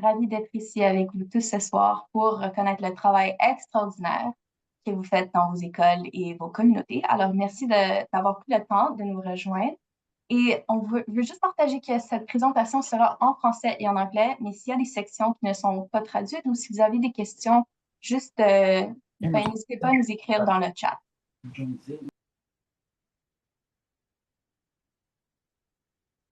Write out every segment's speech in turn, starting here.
Ravie d'être ici avec vous tous ce soir pour reconnaître le travail extraordinaire que vous faites dans vos écoles et vos communautés. Alors, merci d'avoir pris le temps de nous rejoindre. Et veut juste partager que cette présentation sera en français et en anglais, mais s'il y a des sections qui ne sont pas traduites ou si vous avez des questions, juste n'hésitez pas à nous écrire dans le chat.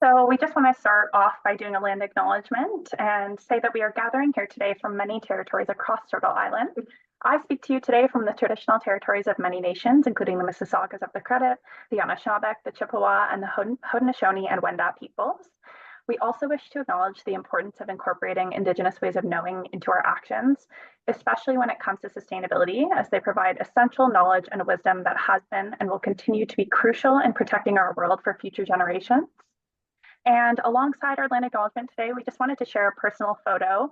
So we just want to start off by doing a land acknowledgement and say that we are gathering here today from many territories across Turtle Island. I speak to you today from the traditional territories of many nations, including the Mississaugas of the Credit, the Anishinaabe, the Chippewa, and the Haudenosaunee and Wendat peoples. We also wish to acknowledge the importance of incorporating Indigenous ways of knowing into our actions, especially when it comes to sustainability, as they provide essential knowledge and wisdom that has been and will continue to be crucial in protecting our world for future generations. And alongside our land acknowledgement today, we just wanted to share a personal photo.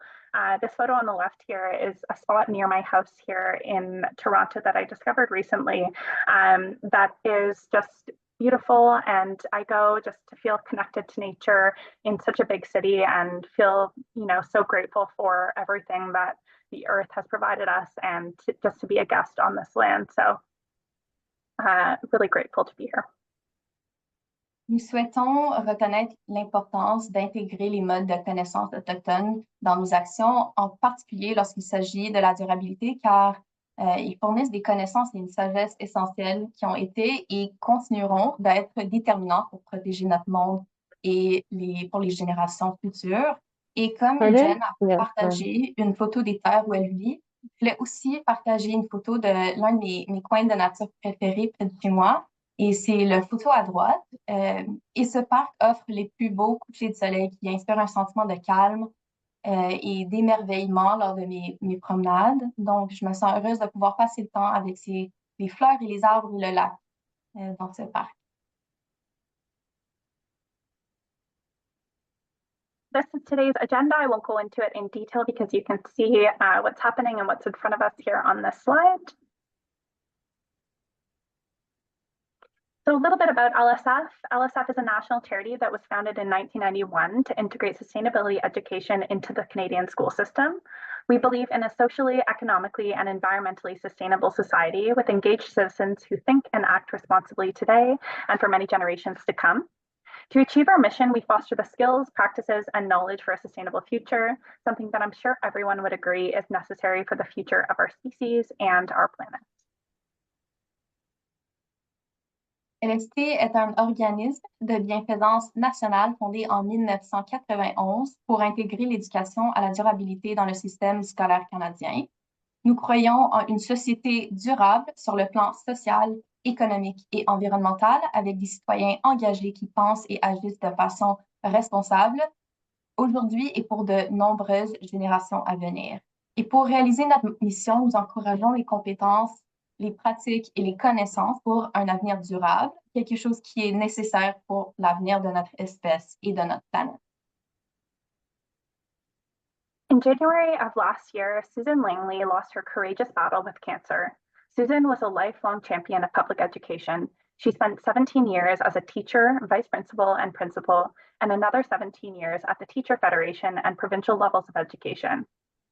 This photo on the left here is a spot near my house here in Toronto that I discovered recently that is just beautiful. And I go just to feel connected to nature in such a big city and feel, so grateful for everything that the earth has provided us and just to be a guest on this land. So really grateful to be here. Nous souhaitons reconnaître l'importance d'intégrer les modes de connaissance autochtones dans nos actions, en particulier lorsqu'il s'agit de la durabilité, car ils fournissent des connaissances et une sagesse essentielles qui ont été et continueront d'être déterminants pour protéger notre monde et pour les générations futures. Et comme Jen a partagé une photo des terres où elle vit, je voulais aussi partager une photo de l'un de mes coins de nature préférés près de chez moi. Et c'est le photo à droite. Et ce parc offre les plus beaux couchers de soleil qui inspirent un sentiment de calme et d'émerveillement lors de mes promenades. Donc, je me sens heureuse de pouvoir passer le temps avec les fleurs et les arbres et le lac dans ce parc. This is today's agenda. I won't go into it in detail because you can see what's happening and what's in front of us here on this slide. So a little bit about LSF. LSF is a national charity that was founded in 1991 to integrate sustainability education into the Canadian school system. We believe in a socially, economically, and environmentally sustainable society with engaged citizens who think and act responsibly today and for many generations to come. To achieve our mission, we foster the skills, practices, and knowledge for a sustainable future, something that I'm sure everyone would agree is necessary for the future of our species and our planet. LST est un organisme de bienfaisance nationale fondé en 1991 pour intégrer l'éducation à la durabilité dans le système scolaire canadien. Nous croyons en une société durable sur le plan social, économique et environnemental avec des citoyens engagés qui pensent et agissent de façon responsable aujourd'hui et pour de nombreuses générations à venir. Et pour réaliser notre mission, nous encourageons les compétences, les pratiques et les connaissances pour un avenir durable, quelque chose qui est nécessaire pour l'avenir de notre espèce et de notre planète. In January of last year, Susan Langley lost her courageous battle with cancer. Susan was a lifelong champion of public education. She spent 17 years as a teacher, vice principal, and principal, and another 17 years at the Teacher Federation and provincial levels of education.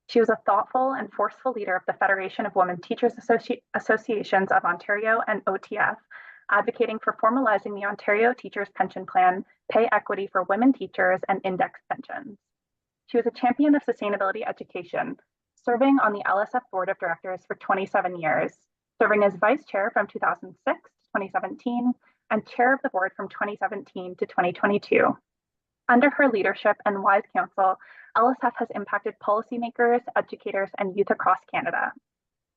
She was a thoughtful and forceful leader of the Federation of Women Teachers Associations of Ontario and OTF, advocating for formalizing the Ontario Teachers Pension Plan, pay equity for women teachers, and index pensions. She was a champion of sustainability education, serving on the LSF Board of Directors for 27 years, serving as vice chair from 2006 to 2017, and chair of the board from 2017 to 2022. Under her leadership and wise counsel, LSF has impacted policymakers, educators, and youth across Canada.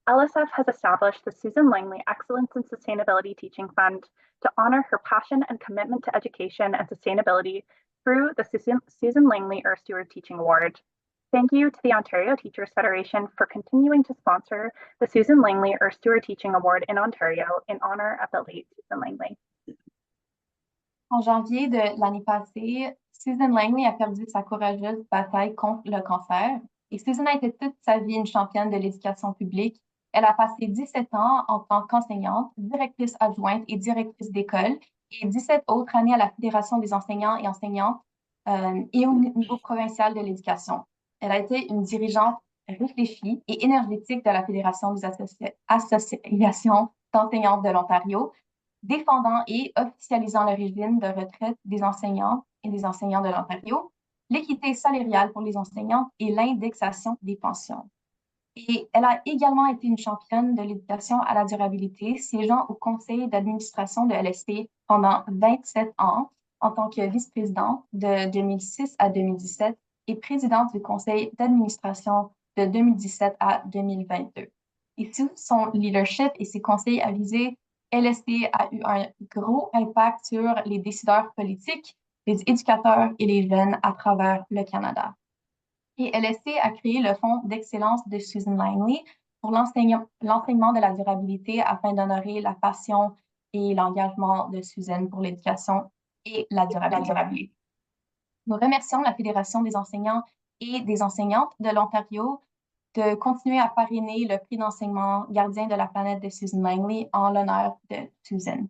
LSF has established the Susan Langley Excellence in Sustainability Teaching Fund to honor her passion and commitment to education and sustainability through the Susan Langley Earth Steward Teaching Award. Thank you to the Ontario Teachers Federation for continuing to sponsor the Susan Langley Earth Steward Teaching Award in Ontario in honor of the late Susan Langley. En janvier de l'année passée, Susan Langley a perdu sa courageuse bataille contre le cancer. Et Susan a été toute sa vie une championne de l'éducation publique. Elle a passé 17 ans en tant qu'enseignante, directrice adjointe et directrice d'école, et 17 autres années à la Fédération des enseignants et enseignantes et au niveau provincial de l'éducation. Elle a été une dirigeante réfléchie et énergétique de la Fédération des associations d'enseignantes de l'Ontario, défendant et officialisant le régime de retraite des enseignants et des enseignants de l'Ontario, l'équité salariale pour les enseignantes et l'indexation des pensions. Et elle a également été une championne de l'éducation à la durabilité, siégeant au conseil d'administration de LSP pendant 27 ans en tant que vice-présidente de 2006 à 2017 et présidente du conseil d'administration de 2017 à 2022. Et sous son leadership et ses conseils avisés, LSP a eu un gros impact sur les décideurs politiques, les éducateurs et les jeunes à travers le Canada. Et LSC a créé le Fonds d'excellence de Susan Langley pour l'enseignement de la durabilité afin d'honorer la passion et l'engagement de Susan pour l'éducation et la durabilité. Nous remercions la Fédération des enseignants et des enseignantes de l'Ontario de continuer à parrainer le prix d'enseignement Gardien de la planète de Susan Langley en l'honneur de Susan.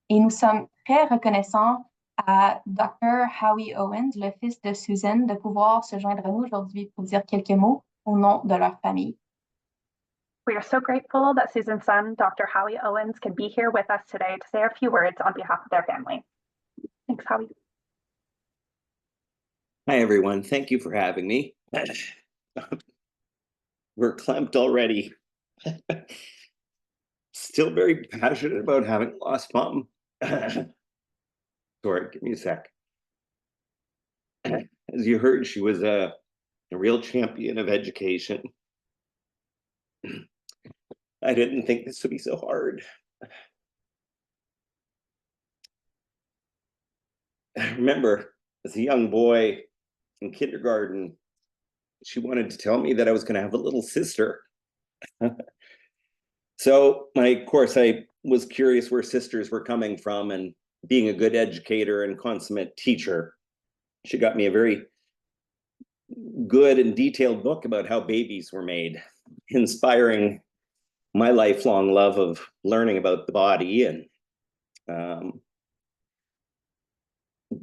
Et nous sommes très reconnaissants à Dr. Howie Owens, le fils de Susan, de pouvoir se joindre à nous aujourd'hui pour dire quelques mots au nom de leur famille. We are so grateful that Susan's son, Dr. Howie Owens, can be here with us today to say a few words on behalf of their family. Thanks, Howie. Hi, everyone. Thank you for having me. We're clamped already. Still very passionate about having lost Mom. Sorry, give me a sec. As you heard, she was a real champion of education. I didn't think this would be so hard. I remember as a young boy in kindergarten, she wanted to tell me that I was going to have a little sister. So, of course, I was curious where sisters were coming from, and being a good educator and consummate teacher, she got me a very good and detailed book about how babies were made, inspiring my lifelong love of learning about the body and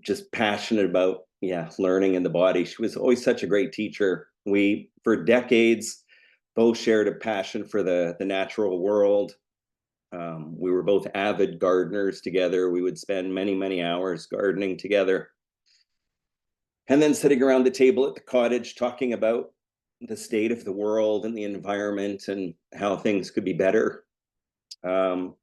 just passionate about learning in the body. She was always such a great teacher. We, for decades, both shared a passion for the natural world. We were both avid gardeners together. We would spend many, many hours gardening together. And then sitting around the table at the cottage talking about the state of the world and the environment and how things could be better. When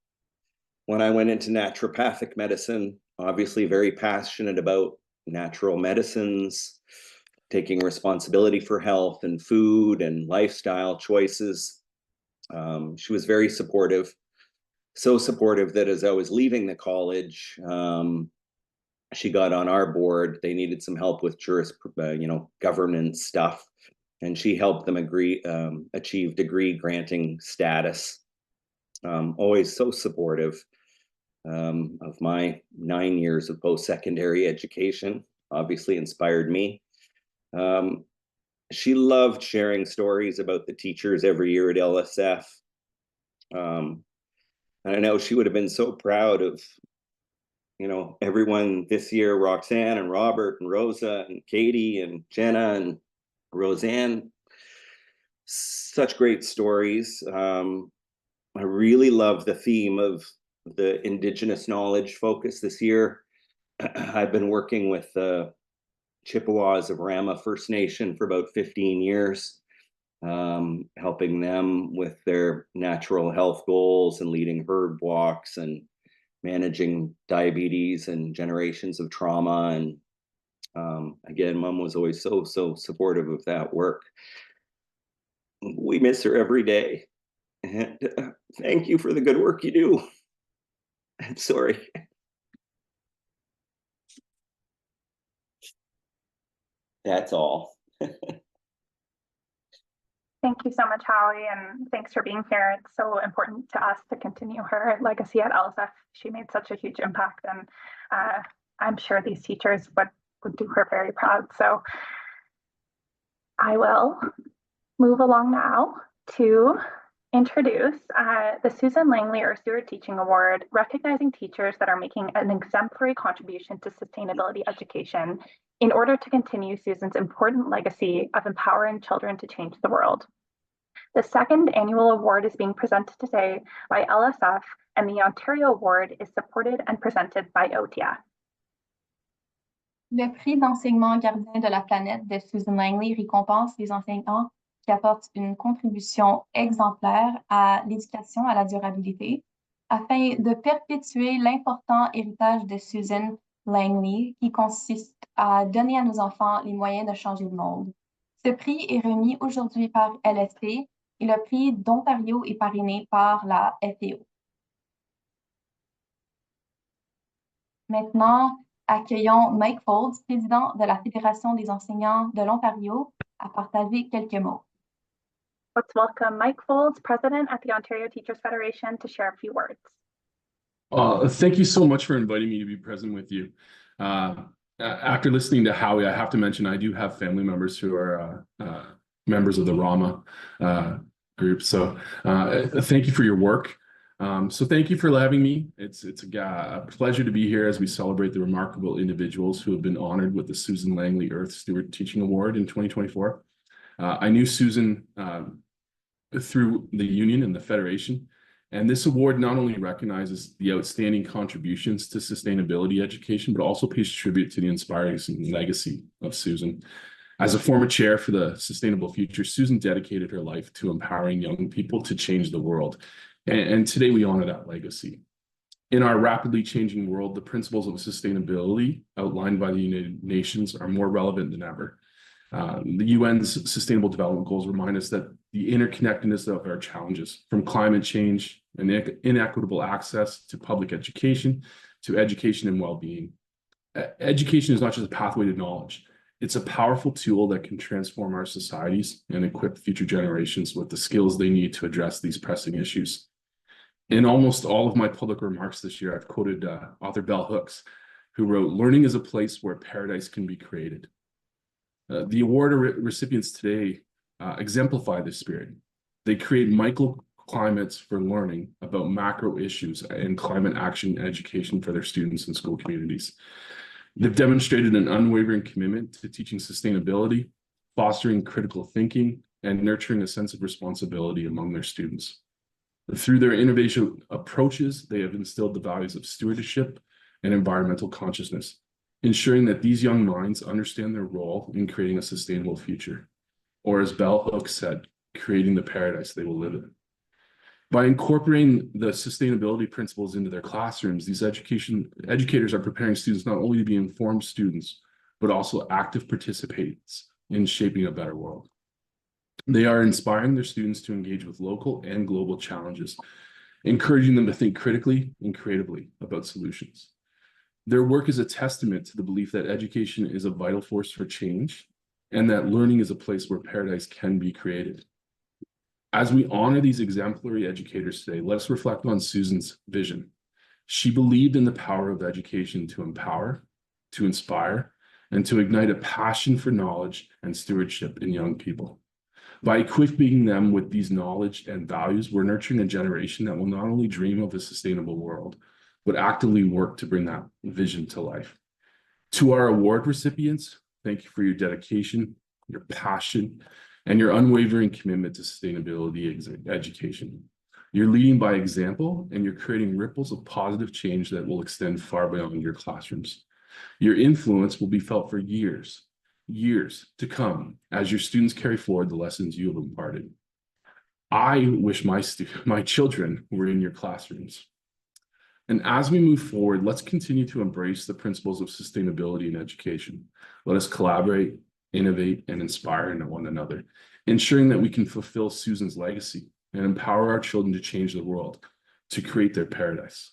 I went into naturopathic medicine, obviously very passionate about natural medicines, taking responsibility for health and food and lifestyle choices. She was very supportive, so supportive that as I was leaving the college, she got on our board. They needed some help with governance stuff, and she helped them achieve degree granting status. Always so supportive of my 9 years of post-secondary education. Obviously inspired me. She loved sharing stories about the teachers every year at LSF. And I know she would have been so proud of, everyone this year, Roxanne and Robert and Rosa and Katie and Jenna and Roseanne. Such great stories. I really love the theme of the Indigenous knowledge focus this year. I've been working with the Chippewas of Rama First Nation for about 15 years, helping them with their natural health goals and leading herb walks and managing diabetes and generations of trauma. And again, Mom was always so supportive of that work. We miss her every day. And thank you for the good work you do. I'm sorry. That's all. Thank you so much, Howie, and thanks for being here. It's so important to us to continue her legacy at LSF. She made such a huge impact, and I'm sure these teachers would do her very proud. So I will move along now to introduce the Susan Langley or Stewart Teaching Award, recognizing teachers that are making an exemplary contribution to sustainability education in order to continue Susan's important legacy of empowering children to change the world. The second annual award is being presented today by LSF, and the Ontario Award is supported and presented by OTF. Le prix d'enseignement gardien de la planète de Susan Langley récompense les enseignants qui apportent une contribution exemplaire à l'éducation à la durabilité afin de perpétuer l'important héritage de Susan Langley qui consiste à donner à nos enfants les moyens de changer le monde. Ce prix est remis aujourd'hui par LSP et le prix d'Ontario est parrainé par la FAO. Maintenant, accueillons Mike Folds, président de la Fédération des enseignants de l'Ontario, à partager quelques mots. Let's welcome Mike Folds, president at the Ontario Teachers Federation, to share a few words. Thank you so much for inviting me to be present with you. After listening to Howie, I have to mention I do have family members who are members of the Rama group. So thank you for your work. So thank you for having me. It's a pleasure to be here as we celebrate the remarkable individuals who have been honored with the Susan Langley Earth Steward Teaching Award in 2024. I knew Susan through the union and the Federation, and this award not only recognizes the outstanding contributions to sustainability education, but also pays tribute to the inspiring legacy of Susan. As a former chair for the Sustainable Future, Susan dedicated her life to empowering young people to change the world. And today we honor that legacy. In our rapidly changing world, the principles of sustainability outlined by the United Nations are more relevant than ever. The UN's Sustainable Development Goals remind us that the interconnectedness of our challenges, from climate change and inequitable access to public education, to education and well-being. Education is not just a pathway to knowledge. It's a powerful tool that can transform our societies and equip future generations with the skills they need to address these pressing issues. In almost all of my public remarks this year, I've quoted author Bell Hooks, who wrote, "Learning is a place where paradise can be created." The award recipients today exemplify this spirit. They create microclimates for learning about macro issues and climate action education for their students and school communities. They've demonstrated an unwavering commitment to teaching sustainability, fostering critical thinking, and nurturing a sense of responsibility among their students. Through their innovation approaches, they have instilled the values of stewardship and environmental consciousness, ensuring that these young minds understand their role in creating a sustainable future, or as Bell Hooks said, creating the paradise they will live in. By incorporating the sustainability principles into their classrooms, these educators are preparing students not only to be informed students, but also active participants in shaping a better world. They are inspiring their students to engage with local and global challenges, encouraging them to think critically and creatively about solutions. Their work is a testament to the belief that education is a vital force for change and that learning is a place where paradise can be created. As we honor these exemplary educators today, let's reflect on Susan's vision. She believed in the power of education to empower, to inspire, and to ignite a passion for knowledge and stewardship in young people. By equipping them with these knowledge and values, we're nurturing a generation that will not only dream of a sustainable world, but actively work to bring that vision to life. To our award recipients, thank you for your dedication, your passion, and your unwavering commitment to sustainability education. You're leading by example, and you're creating ripples of positive change that will extend far beyond your classrooms. Your influence will be felt for years to come as your students carry forward the lessons you have imparted. I wish my children were in your classrooms. And as we move forward, let's continue to embrace the principles of sustainability in education. Let us collaborate, innovate, and inspire one another, ensuring that we can fulfill Susan's legacy and empower our children to change the world, to create their paradise.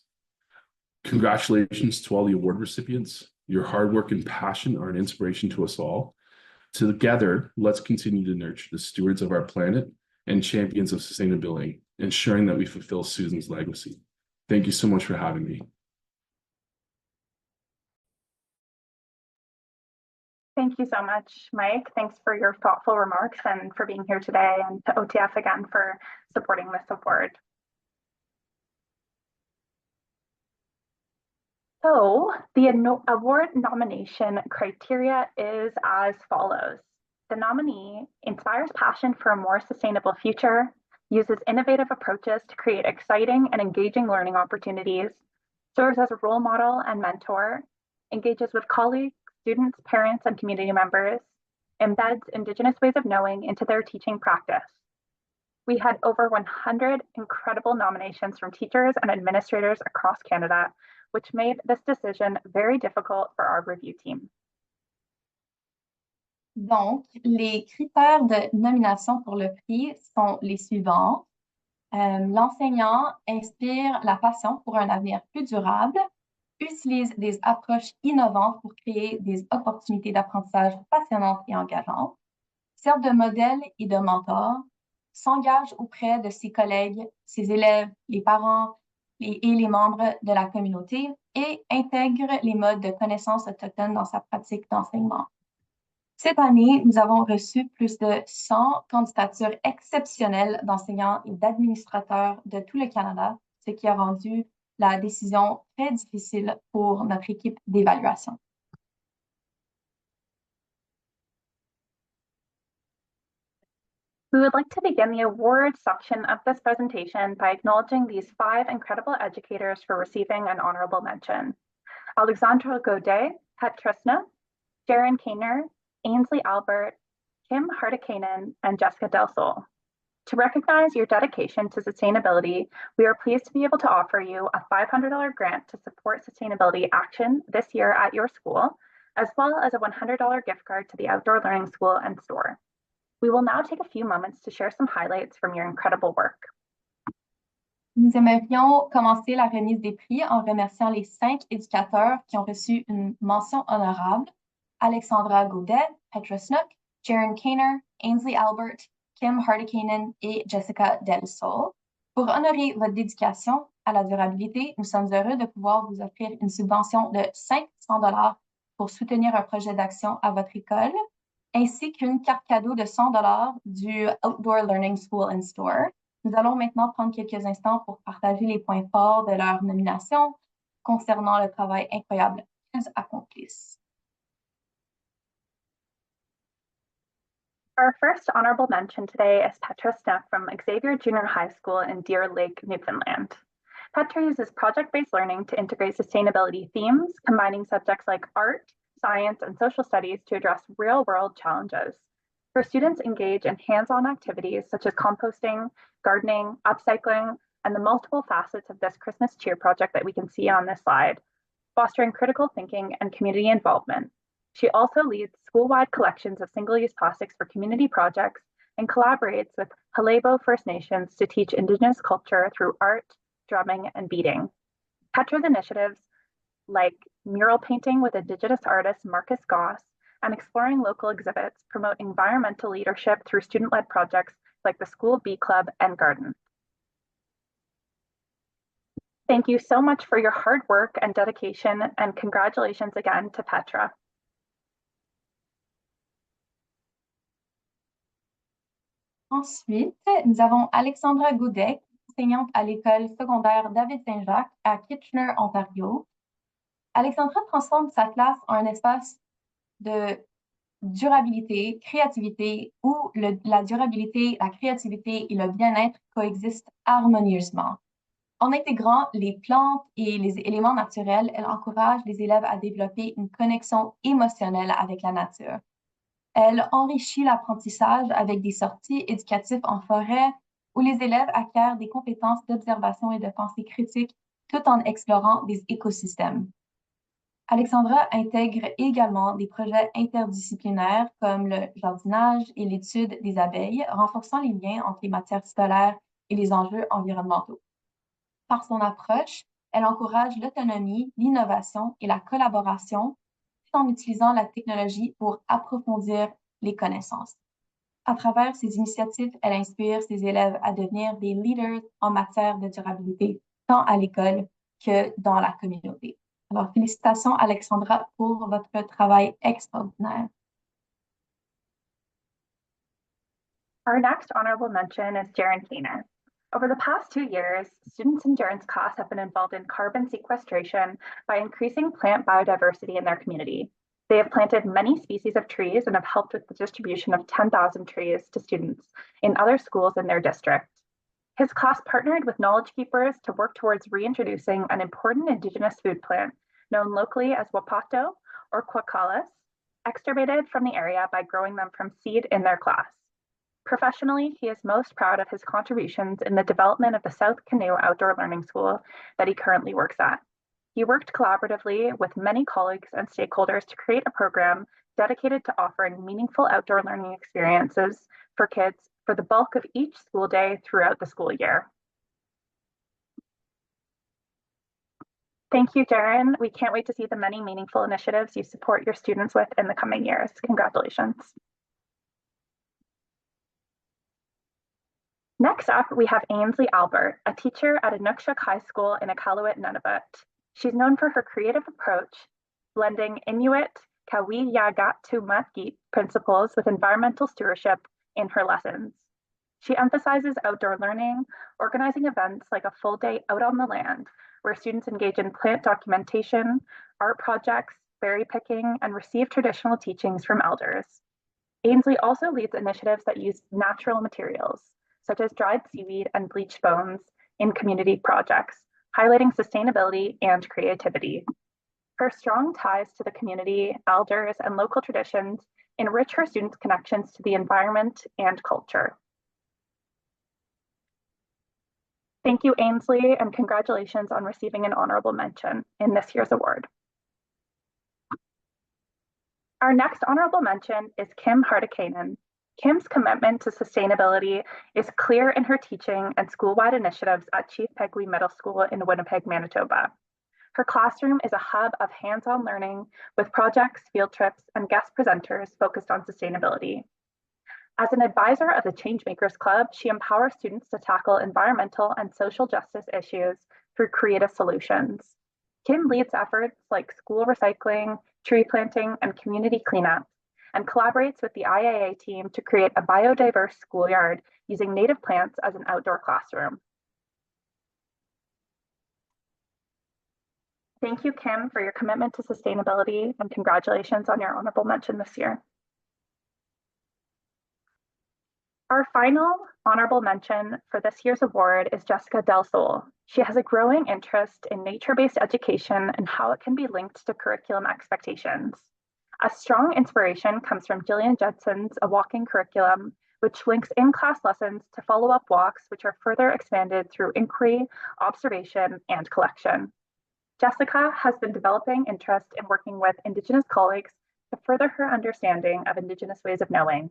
Congratulations to all the award recipients. Your hard work and passion are an inspiration to us all. Together, let's continue to nurture the stewards of our planet and champions of sustainability, ensuring that we fulfill Susan's legacy. Thank you so much for having me. Thank you so much, Mike. Thanks for your thoughtful remarks and for being here today, and to OTF again for supporting this award. So the award nomination criteria is as follows. The nominee inspires passion for a more sustainable future, uses innovative approaches to create exciting and engaging learning opportunities, serves as a role model and mentor, engages with colleagues, students, parents, and community members, embeds Indigenous ways of knowing into their teaching practice. We had over 100 incredible nominations from teachers and administrators across Canada, which made this decision very difficult for our review team. Donc, les critères de nomination pour le prix sont les suivants. L'enseignant inspire la passion pour un avenir plus durable, utilise des approches innovantes pour créer des opportunités d'apprentissage passionnantes et engageantes, sert de modèle et de mentor, s'engage auprès de ses collègues, ses élèves, les parents et les membres de la communauté et intègre les modes de connaissances autochtones dans sa pratique d'enseignement. Cette année, nous avons reçu plus de 100 candidatures exceptionnelles d'enseignants et d'administrateurs de tout le Canada, ce qui a rendu la décision très difficile pour notre équipe d'évaluation. We would like to begin the awards section of this presentation by acknowledging these 5 incredible educators for receiving an honorable mention. Alexandra Godet, Petra Snook, Jaron Kainer, Ainsley Albert, Kim Hardikainen, and Jessica Del Sol. To recognize your dedication to sustainability, we are pleased to be able to offer you a $500 grant to support sustainability action this year at your school, as well as a $100 gift card to the Outdoor Learning School and store. We will now take a few moments to share some highlights from your incredible work. Nous aimerions commencer la remise des prix en remerciant les 5 éducateurs qui ont reçu une mention honorable: Alexandra Godet, Petra Snook, Jaron Kainer, Ainsley Albert, Kim Hardikainen et Jessica Del Sol. Pour honorer votre dédication à la durabilité, nous sommes heureux de pouvoir vous offrir une subvention de $500 pour soutenir un projet d'action à votre école, ainsi qu'une carte cadeau de $100 du Outdoor Learning School and Store. Nous allons maintenant prendre quelques instants pour partager les points forts de leur nomination concernant le travail incroyable qu'ils accomplissent. Our first honorable mention today is Petra Snook from Xavier Junior High School in Deer Lake, Newfoundland. Petra uses project-based learning to integrate sustainability themes, combining subjects like art, science, and social studies to address real-world challenges. Her students engage in hands-on activities such as composting, gardening, upcycling, and the multiple facets of this Christmas cheer project that we can see on this slide, fostering critical thinking and community involvement. She also leads school-wide collections of single-use plastics for community projects and collaborates with Halebo First Nations to teach Indigenous culture through art, drumming, and beading. Petra's initiatives like mural painting with Indigenous artist Marcus Goss and exploring local exhibits promote environmental leadership through student-led projects like the School Bee Club and Garden. Thank you so much for your hard work and dedication, and congratulations again to Petra. Ensuite, nous avons Alexandra Godet, enseignante à l'école secondaire David-Saint-Jacques à Kitchener, Ontario. Alexandra transforme sa classe en un espace de durabilité, créativité, où la durabilité, la créativité et le bien-être coexistent harmonieusement. En intégrant les plantes et les éléments naturels, elle encourage les élèves à développer une connexion émotionnelle avec la nature. Elle enrichit l'apprentissage avec des sorties éducatives en forêt où les élèves acquièrent des compétences d'observation et de pensée critique tout en explorant des écosystèmes. Alexandra intègre également des projets interdisciplinaires comme le jardinage et l'étude des abeilles, renforçant les liens entre les matières scolaires et les enjeux environnementaux. Par son approche, elle encourage l'autonomie, l'innovation et la collaboration tout en utilisant la technologie pour approfondir les connaissances. À travers ces initiatives, elle inspire ses élèves à devenir des leaders en matière de durabilité, tant à l'école que dans la communauté. Alors, félicitations, Alexandra, pour votre travail extraordinaire. Our next honorable mention is Jaron Kainer. Over the past 2 years, students in Jaren's class have been involved in carbon sequestration by increasing plant biodiversity in their community. They have planted many species of trees and have helped with the distribution of 10,000 trees to students in other schools in their district. His class partnered with knowledge keepers to work towards reintroducing an important Indigenous food plant known locally as wapato or quacalas, extirpated from the area by growing them from seed in their class. Professionally, he is most proud of his contributions in the development of the South Canoe Outdoor Learning School that he currently works at. He worked collaboratively with many colleagues and stakeholders to create a program dedicated to offering meaningful outdoor learning experiences for kids for the bulk of each school day throughout the school year. Thank you, Jaren. We can't wait to see the many meaningful initiatives you support your students with in the coming years. Congratulations. Next up, we have Ainsley Albert, a teacher at Inukshuk High School in Iqaluit, Nunavut. She's known for her creative approach, blending Inuit Kawiyagattumatgit principles with environmental stewardship in her lessons. She emphasizes outdoor learning, organizing events like a full day out on the land, where students engage in plant documentation, art projects, berry picking, and receive traditional teachings from elders. Ainsley also leads initiatives that use natural materials, such as dried seaweed and bleached bones, in community projects, highlighting sustainability and creativity. Her strong ties to the community, elders, and local traditions enrich her students' connections to the environment and culture. Thank you, Ainsley, and congratulations on receiving an honorable mention in this year's award. Our next honorable mention is Kim Hardikainen. Kim's commitment to sustainability is clear in her teaching and school-wide initiatives at Chief Peguis Middle School in Winnipeg, Manitoba. Her classroom is a hub of hands-on learning with projects, field trips, and guest presenters focused on sustainability. As an advisor of the Changemakers Club, she empowers students to tackle environmental and social justice issues through creative solutions. Kim leads efforts like school recycling, tree planting, and community cleanup, and collaborates with the IAA team to create a biodiverse schoolyard using native plants as an outdoor classroom. Thank you, Kim, for your commitment to sustainability, and congratulations on your honorable mention this year. Our final honorable mention for this year's award is Jessica Del Sol. She has a growing interest in nature-based education and how it can be linked to curriculum expectations. A strong inspiration comes from Jillian Judson's A Walking Curriculum, which links in-class lessons to follow-up walks, which are further expanded through inquiry, observation, and collection. Jessica has been developing interest in working with Indigenous colleagues to further her understanding of Indigenous ways of knowing.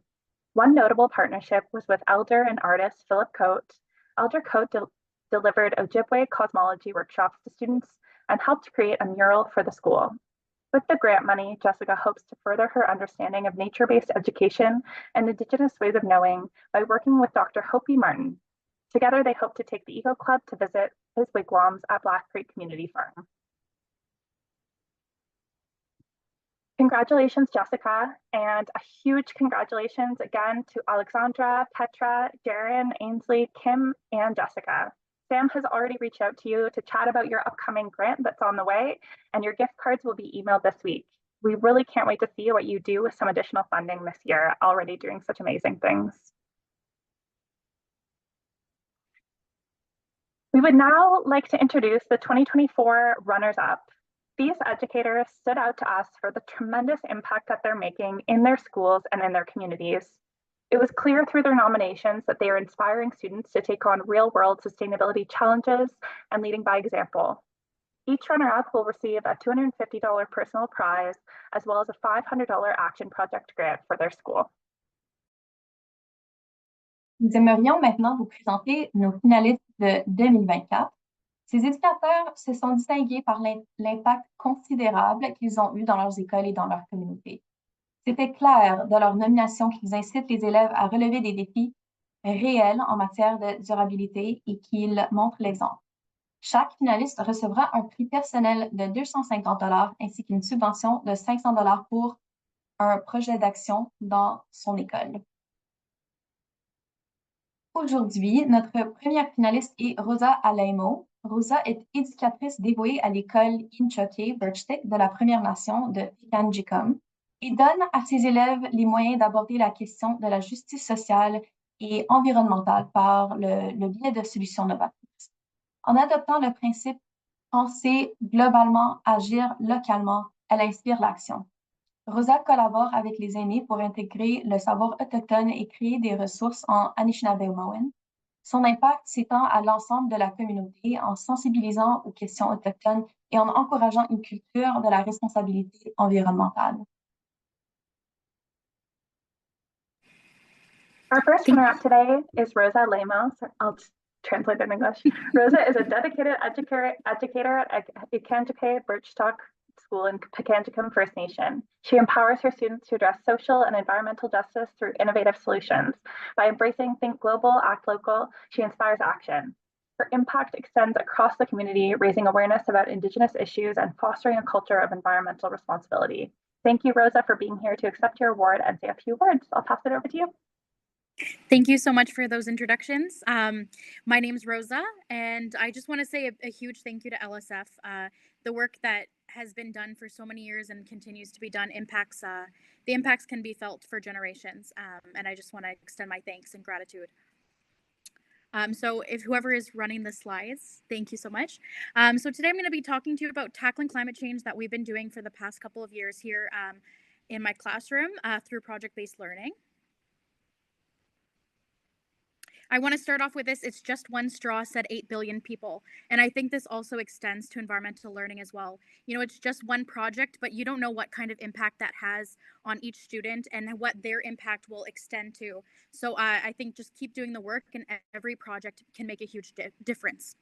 One notable partnership was with elder and artist Philip Coate. Elder Coate delivered Ojibwe cosmology workshops to students and helped create a mural for the school. With the grant money, Jessica hopes to further her understanding of nature-based education and Indigenous ways of knowing by working with Dr. Hopi Martin. Together, they hope to take the Eco Club to visit his wigwams at Black Creek Community Farm. Congratulations, Jessica, and a huge congratulations again to Alexandra, Petra, Jaren, Ainsley, Kim, and Jessica. Sam has already reached out to you to chat about your upcoming grant that's on the way, and your gift cards will be emailed this week. We really can't wait to see what you do with some additional funding this year, already doing such amazing things. We would now like to introduce the 2024 runners-up. These educators stood out to us for the tremendous impact that they're making in their schools and in their communities. It was clear through their nominations that they are inspiring students to take on real-world sustainability challenges and leading by example. Each runner-up will receive a $250 personal prize, as well as a $500 action project grant for their school. Nous aimerions maintenant vous présenter nos finalistes de 2024. Ces éducateurs se sont distingués par l'impact considérable qu'ils ont eu dans leurs écoles et dans leur communauté. C'était clair de leur nomination qu'ils incitent les élèves à relever des défis réels en matière de durabilité et qu'ils montrent l'exemple. Chaque finaliste recevra un prix personnel de 250 $ ainsi qu'une subvention de 500 $ pour un projet d'action dans son école. Aujourd'hui, notre première finaliste est Rosa Alaimo. Rosa est éducatrice dévouée à l'école Inchoke Birchtick de la Première Nation de Pikangikum et donne à ses élèves les moyens d'aborder la question de la justice sociale et environnementale par le biais de solutions novatrices. En adoptant le principe penser globalement, agir localement, elle inspire l'action. Rosa collabore avec les aînés pour intégrer le savoir autochtone et créer des ressources en Anishinaabe-Mowen. Son impact s'étend à l'ensemble de la communauté en sensibilisant aux questions autochtones et en encourageant une culture de la responsabilité environnementale. Our first runner-up today is Rosa Lemos. I'll just translate it in English. Rosa is a dedicated educator at Ikanjike Birchstock School in Pikangikum First Nation. She empowers her students to address social and environmental justice through innovative solutions. By embracing Think Global, Act Local, she inspires action. Her impact extends across the community, raising awareness about Indigenous issues and fostering a culture of environmental responsibility. Thank you, Rosa, for being here to accept your award and say a few words. I'll pass it over to you. Thank you so much for those introductions. My name is Rosa, and I just want to say a huge thank you to LSF. The work that has been done for so many years and continues to be done impacts, the impacts can be felt for generations, and I just want to extend my thanks and gratitude. So if whoever is running the slides, thank you so much. So today I'm going to be talking to you about tackling climate change that we've been doing for the past couple of years here in my classroom through project-based learning. I want to start off with this. It's just one straw, said 8 billion people. And I think this also extends to environmental learning as well. You know, it's just one project, but you don't know what kind of impact that has on each student and what their impact will extend to. So I think just keep doing the work, and every project can make a huge difference.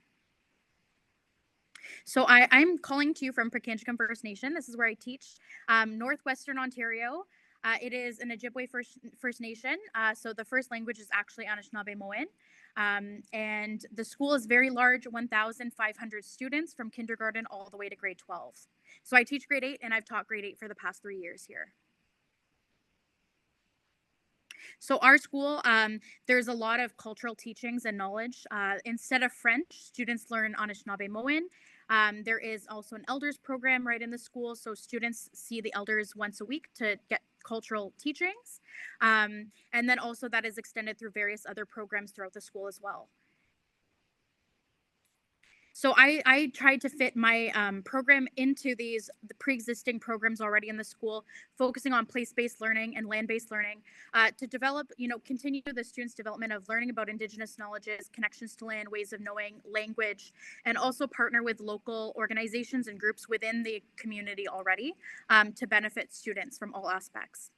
So I'm calling to you from Pikangikum First Nation. This is where I teach, Northwestern Ontario. It is an Ojibwe First Nation, so the first language is actually Anishinaabe-Mowen. And the school is very large, 1,500 students from kindergarten all the way to grade 12. So I teach grade 8, and I've taught grade 8 for the past 3 years here. So our school, there's a lot of cultural teachings and knowledge. Instead of French, students learn Anishinaabe-Mowen. There is also an elders program right in the school, so students see the elders once a week to get cultural teachings. And then also that is extended through various other programs throughout the school as well. So I tried to fit my program into the pre-existing programs already in the school, focusing on place-based learning and land-based learning to develop, continue the students' development of learning about Indigenous knowledges, connections to land, ways of knowing, language, and also partner with local organizations and groups within the community already to benefit students from all aspects.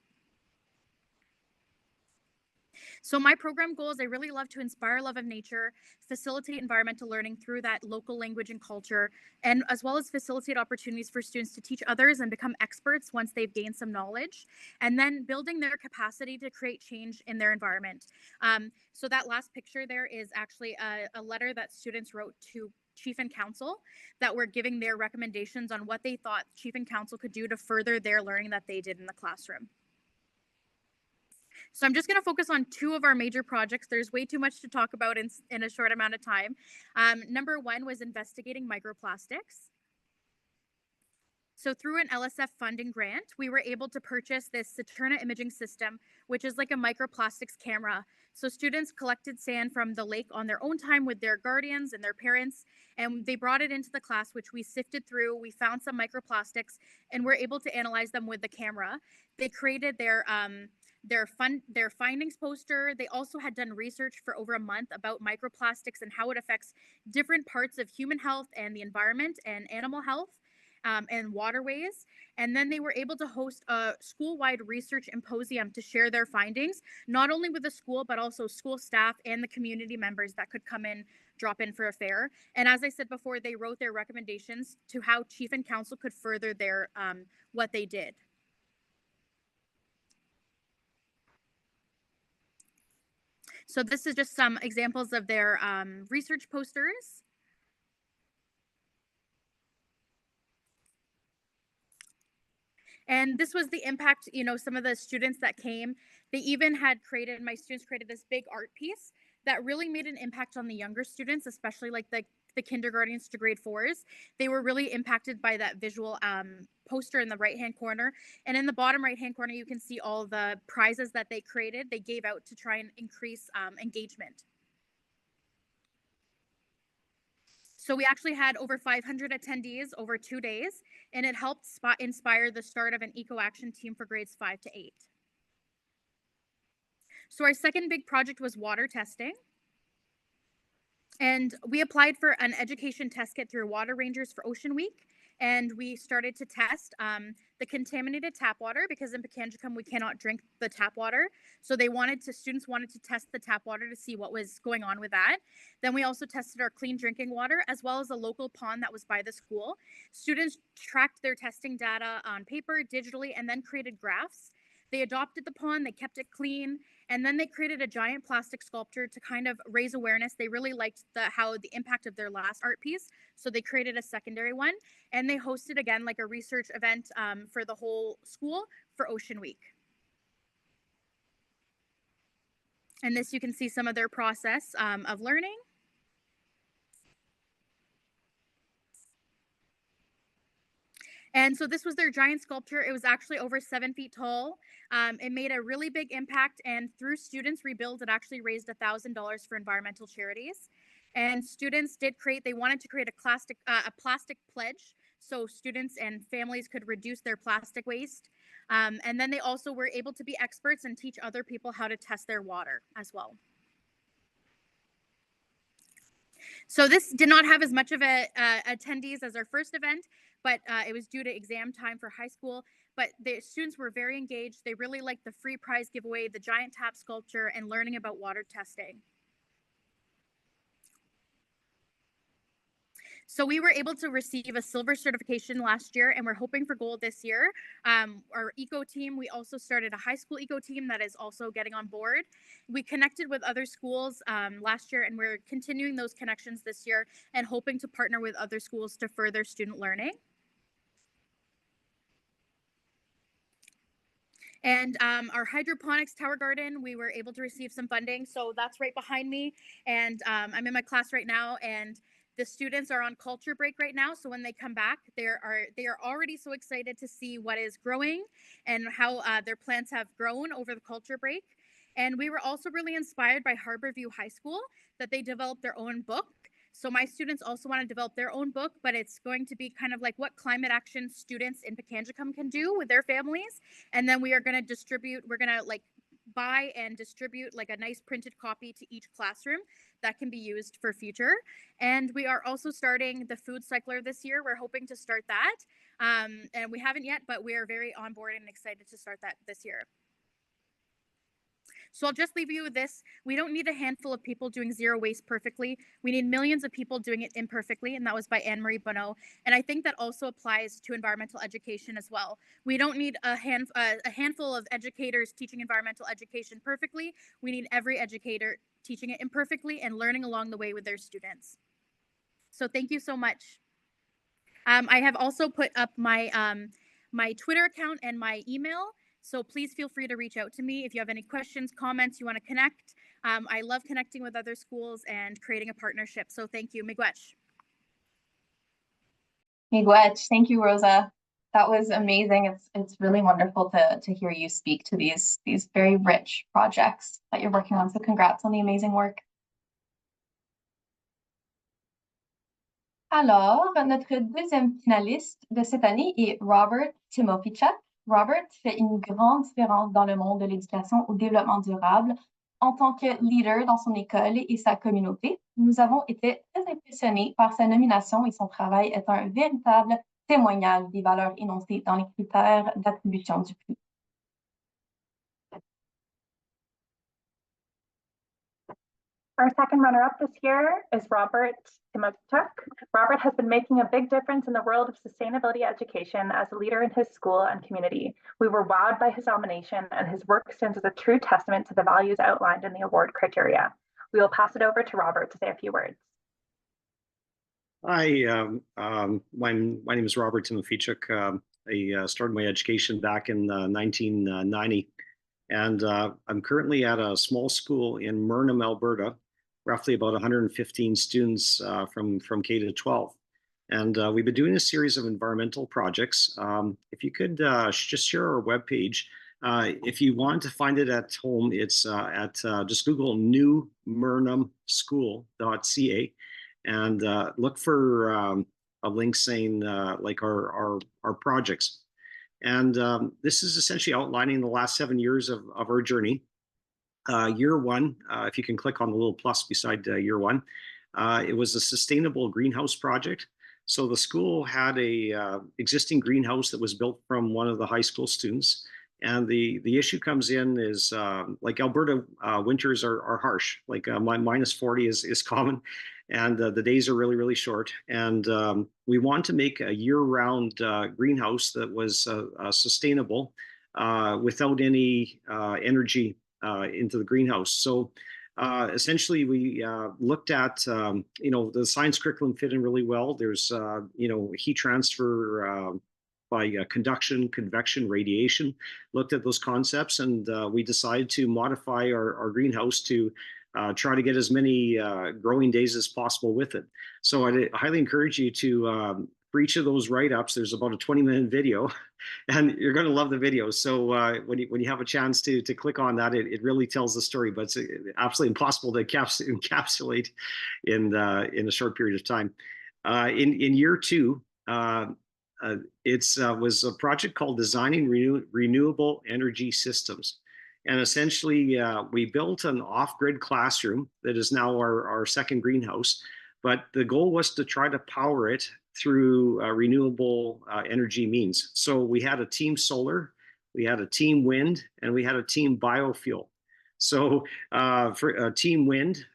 So my program goals, I really love to inspire love of nature, facilitate environmental learning through that local language and culture, and as well as facilitate opportunities for students to teach others and become experts once they've gained some knowledge, and then building their capacity to create change in their environment. So that last picture there is actually a letter that students wrote to Chief and Council that were giving their recommendations on what they thought Chief and Council could do to further their learning that they did in the classroom. So I'm just going to focus on 2 of our major projects. There's way too much to talk about in a short amount of time. Number 1 was investigating microplastics. So through an LSF funding grant, we were able to purchase this Saturna imaging system, which is like a microplastics camera. So students collected sand from the lake on their own time with their guardians and their parents, and they brought it into the class, which we sifted through. We found some microplastics, and we're able to analyze them with the camera. They created their findings poster. They also had done research for over a month about microplastics and how it affects different parts of human health and the environment and animal health and waterways. And then they were able to host a school-wide research symposium to share their findings, not only with the school, but also school staff and the community members that could come in, drop in for a fair. And as I said before, they wrote their recommendations to how Chief and Council could further their what they did. So this is just some examples of their research posters. And this was the impact, some of the students that came, they even had my students created this big art piece that really made an impact on the younger students, especially like the kindergartens to grade 4s. They were really impacted by that visual poster in the right-hand corner. And in the bottom right-hand corner, you can see all the prizes that they created, they gave out to try and increase engagement. So we actually had over 500 attendees over 2 days, and it helped inspire the start of an eco-action team for grades 5 to 8. So our second big project was water testing. And we applied for an education test kit through Water Rangers for Ocean Week. And we started to test the contaminated tap water, because in Pikangikum we cannot drink the tap water. So students wanted to test the tap water to see what was going on with that. Then we also tested our clean drinking water, as well as a local pond that was by the school. Students tracked their testing data on paper, digitally, and then created graphs. They adopted the pond, they kept it clean, and then they created a giant plastic sculpture to kind of raise awareness. They really liked the impact of their last art piece, so they created a secondary one, and they hosted again like a research event for the whole school for Ocean Week. And this, you can see some of their process of learning. And so this was their giant sculpture. It was actually over 7 feet tall. It made a really big impact, and through Students Rebuild, it actually raised $1,000 for environmental charities. And students they wanted to create a plastic pledge, so students and families could reduce their plastic waste. And then they also were able to be experts and teach other people how to test their water as well. So this did not have as much of attendees as our first event, but it was due to exam time for high school. But the students were very engaged. They really liked the free prize giveaway, the giant tap sculpture, and learning about water testing. So we were able to receive a silver certification last year, and we're hoping for gold this year. Our eco team, we also started a high school eco team that is also getting on board. We connected with other schools last year, and we're continuing those connections this year and hoping to partner with other schools to further student learning. And our hydroponics tower garden, we were able to receive some funding. So that's right behind me. And I'm in my class right now, and the students are on culture break right now. So when they come back, they are already so excited to see what is growing and how their plants have grown over the culture break. And we were also really inspired by Harborview High School, that they developed their own book. So my students also want to develop their own book, but it's going to be kind of like what climate action students in Pikangikum can do with their families. And then we are going to distribute, we're going to like buy and distribute like a nice printed copy to each classroom that can be used for future. And we are also starting the food cycler this year. We're hoping to start that. And we haven't yet, but we are very on board and excited to start that this year. So I'll just leave you with this. We don't need a handful of people doing zero waste perfectly. We need millions of people doing it imperfectly. And that was by Anne-Marie Bonneau. And I think that also applies to environmental education as well. We don't need a handful of educators teaching environmental education perfectly. We need every educator teaching it imperfectly and learning along the way with their students. So thank you so much. I have also put up my, my Twitter account and my email. So please feel free to reach out to me if you have any questions, comments, you want to connect. I love connecting with other schools and creating a partnership. So thank you. Miigwech. Miigwech. Thank you, Rosa. That was amazing. It's really wonderful to hear you speak to these very rich projects that you're working on. So congrats on the amazing work. Alors, notre deuxième finaliste de cette année est Robert Timofichuk. Robert fait une grande différence dans le monde de l'éducation au développement durable en tant que leader dans son école et sa communauté. Nous avons été très impressionnés par sa nomination et son travail est un véritable témoignage des valeurs énoncées dans les critères d'attribution du prix. Our second runner-up this year is Robert Timofichuk. Robert has been making a big difference in the world of sustainability education as a leader in his school and community. We were wowed by his nomination, and his work stands as a true testament to the values outlined in the award criteria. We will pass it over to Robert to say a few words. Hi, my name is Robert Timofichuk. I started my education back in 1990, and I'm currently at a small school in Murnham, Alberta, roughly about 115 students from K to 12. And we've been doing a series of environmental projects. If you could just share our webpage. If you want to find it at home, it's at just Google newmurnhamschool.ca and look for a link saying like our projects. And this is essentially outlining the last 7 years of our journey. Year one, if you can click on the little plus beside year one, it was a sustainable greenhouse project. So the school had a existing greenhouse that was built from one of the high school students. And the issue comes in is like Alberta winters are harsh, like minus 40 is common, and the days are really, really short. And we want to make a year-round greenhouse that was sustainable without any energy into the greenhouse. So essentially, we looked at, the science curriculum fit in really well. There's, heat transfer by conduction, convection, radiation, looked at those concepts, and we decided to modify our greenhouse to try to get as many growing days as possible with it. So I highly encourage you to, for each of those write-ups, there's about a 20-minute video, and you're going to love the video. So when you have a chance to click on that, it really tells the story, but it's absolutely impossible to encapsulate in a short period of time. In year two, it was a project called Designing Renewable Energy Systems. And essentially, we built an off-grid classroom that is now our second greenhouse. But the goal was to try to power it through renewable energy means. So we had a team solar, we had a team wind, and we had a team biofuel. So for Team Wind,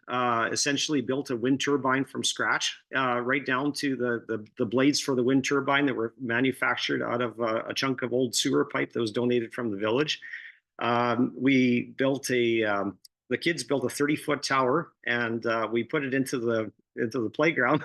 essentially built a wind turbine from scratch, right down to the blades for the wind turbine that were manufactured out of a chunk of old sewer pipe that was donated from the village. We built the kids built a 30-foot tower, and we put it into the playground.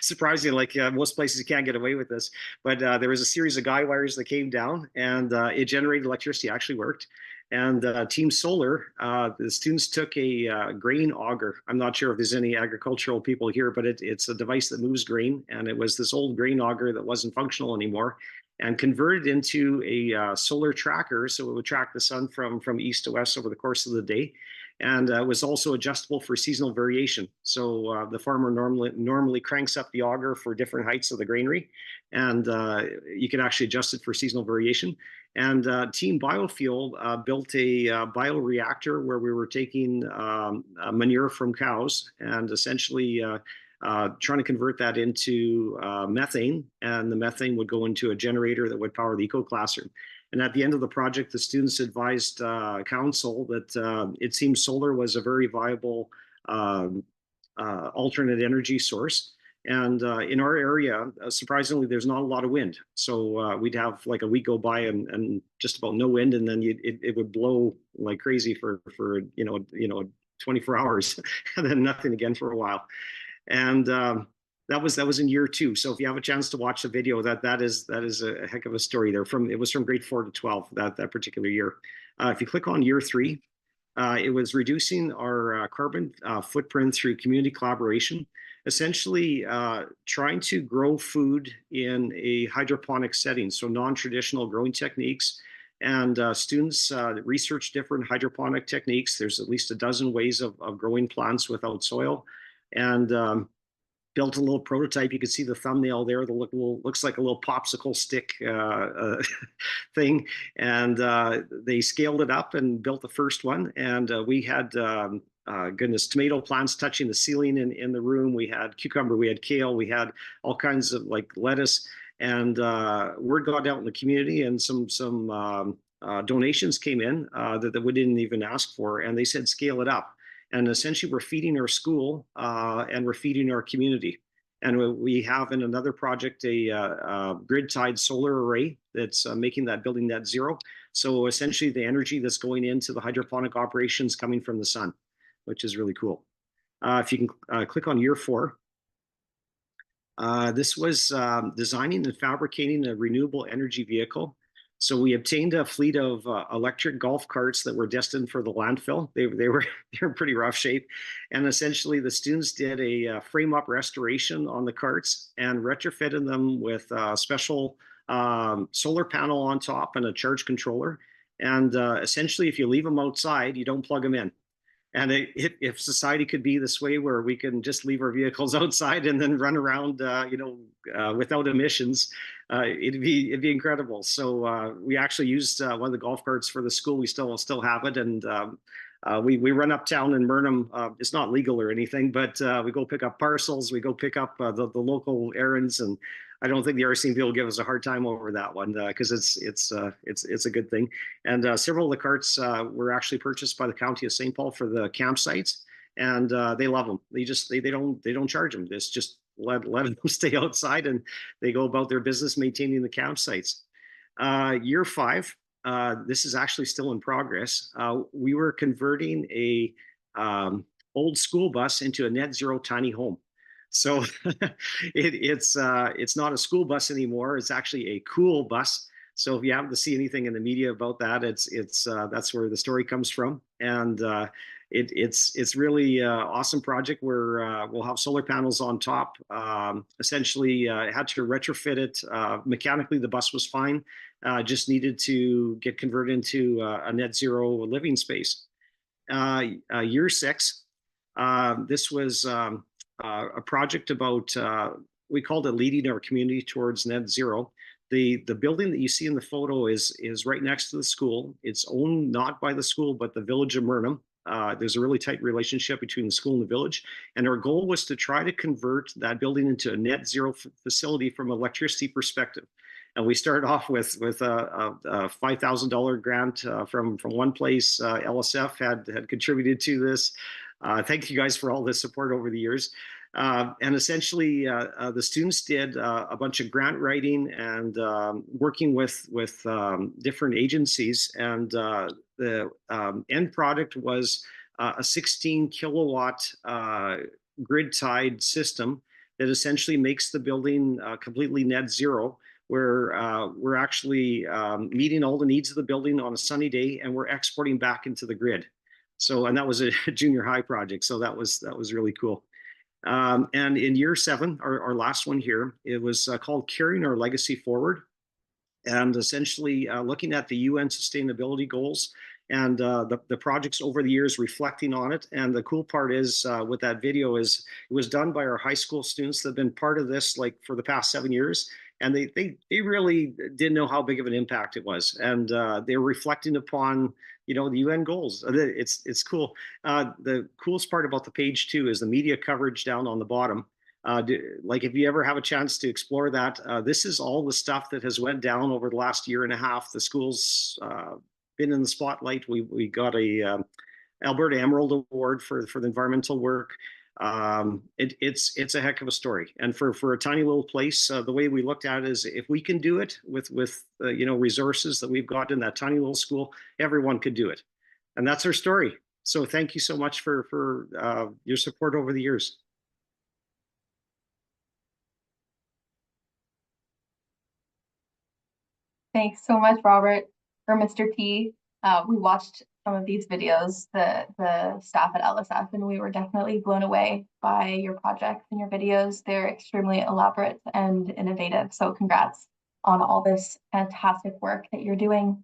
Surprisingly, like most places, you can't get away with this. But there was a series of guy wires that came down, and it generated electricity. Actually worked. And Team Solar, the students took a grain auger. I'm not sure if there's any agricultural people here, but it's a device that moves grain. And it was this old grain auger that wasn't functional anymore, and converted into a solar tracker. So it would track the sun from east to west over the course of the day. And it was also adjustable for seasonal variation. So the farmer normally cranks up the auger for different heights of the granary, and you can actually adjust it for seasonal variation. And Team Biofuel built a bioreactor where we were taking manure from cows and essentially trying to convert that into methane, and the methane would go into a generator that would power the eco classroom. And at the end of the project, the students advised council that it seems solar was a very viable alternate energy source. And in our area, surprisingly, there's not a lot of wind. So we'd have like a week go by and just about no wind, and then it would blow like crazy for 24 hours, and then nothing again for a while. And that was in year two. So if you have a chance to watch the video, that is a heck of a story there. It was from grade 4 to 12 that particular year. If you click on year three, it was reducing our carbon footprint through community collaboration, essentially trying to grow food in a hydroponic setting, so non-traditional growing techniques. And students research different hydroponic techniques. There's at least a dozen ways of growing plants without soil. And built a little prototype. You can see the thumbnail there. The looks like a little popsicle stick thing. And they scaled it up and built the first one. And we had, tomato plants touching the ceiling in the room. We had cucumber, we had kale, we had all kinds of like lettuce. And word got out in the community, and some donations came in that we didn't even ask for. And they said, scale it up. And essentially, we're feeding our school and we're feeding our community. And we have in another project a grid-tied solar array that's making that building net zero. So essentially, the energy that's going into the hydroponic operations coming from the sun, which is really cool. If you can click on year 4. This was designing and fabricating a renewable energy vehicle. So we obtained a fleet of electric golf carts that were destined for the landfill. They were in pretty rough shape, and essentially the students did a frame up restoration on the carts and retrofitted them with a special solar panel on top and a charge controller. And essentially, if you leave them outside, you don't plug them in. And if society could be this way, where we can just leave our vehicles outside and then run around, without emissions, it'd be incredible. So we actually used one of the golf carts for the school. We still have it, and we run uptown in Burnham. It's not legal or anything, but we go pick up parcels. We go pick up the local errands, and I don't think the RCMP will give us a hard time over that one, because it's a good thing. And several of the carts were actually purchased by the County of St. Paul for the campsites, and they love them. They don't charge them. It's just let them stay outside, and they go about their business maintaining the campsites. Year 5, this is actually still in progress. We were converting a old school bus into a net zero tiny home. So it's not a school bus anymore. It's actually a cool bus. So if you happen to see anything in the media about that, that's where the story comes from. And it's really awesome project where we'll have solar panels on top. Essentially, had to retrofit it. Mechanically, the bus was fine. Just needed to get converted into a net zero living space. Year 6, this was a project about, we called it leading our community towards net zero. The building that you see in the photo is right next to the school. It's owned not by the school, but the village of Burnham. There's a really tight relationship between the school and the village. And our goal was to try to convert that building into a net zero facility from an electricity perspective. And we started off with a $5,000 grant from one place. LSF had contributed to this. Thank you guys for all this support over the years. And essentially, the students did a bunch of grant writing and working with different agencies. And the end product was a 16 kilowatt grid-tied system that essentially makes the building completely net zero, where we're actually meeting all the needs of the building on a sunny day, and we're exporting back into the grid. So, and that was a junior high project. So that was really cool. And in year 7, our last one here, it was called Carrying Our Legacy Forward. And essentially looking at the UN sustainability goals and the projects over the years, reflecting on it. And the cool part is with that video is it was done by our high school students that have been part of this like for the past 7 years. And they really didn't know how big of an impact it was. And they were reflecting upon, the UN goals. It's cool. The coolest part about the page too is the media coverage down on the bottom. Like if you ever have a chance to explore that, this is all the stuff that has went down over the last year and a half. The school's been in the spotlight. We got a Alberta Emerald Award for the environmental work. It's a heck of a story, and for a tiny little place, the way we looked at it is if we can do it with resources that we've got in that tiny little school, everyone could do it, and that's our story. So thank you so much for your support over the years. Thanks so much, Robert. For Mr. T, we watched some of these videos, the staff at LSF, and we were definitely blown away by your projects and your videos. They're extremely elaborate and innovative. So congrats on all this fantastic work that you're doing.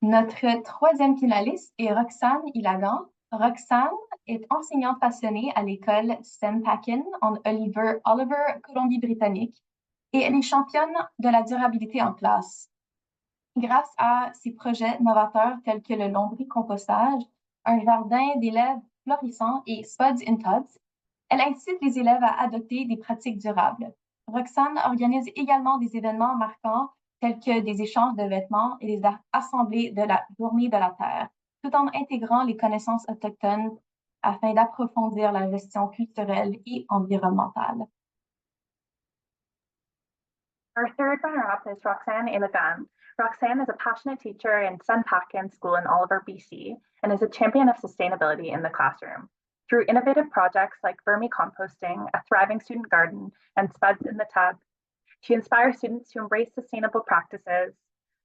Notre troisième finaliste est Roxane Ilagan. Roxane est enseignante passionnée à l'école Sempacin en Oliver, Colombie-Britannique, et elle est championne de la durabilité en classe. Grâce à ses projets novateurs tels que le lombricompostage, un jardin d'élèves florissant et Spuds in Tubs, elle incite les élèves à adopter des pratiques durables. Roxane organise également des événements marquants tels que des échanges de vêtements et des assemblées de la Journée de la Terre, tout en intégrant les connaissances autochtones afin d'approfondir la gestion culturelle et environnementale. Our third runner-up is Roxane Ilagan. Roxane is a passionate teacher in Sempacin School in Oliver, BC, and is a champion of sustainability in the classroom. Through innovative projects like vermicomposting, a thriving student garden, and Spuds in the Tub, She inspires students to embrace sustainable practices.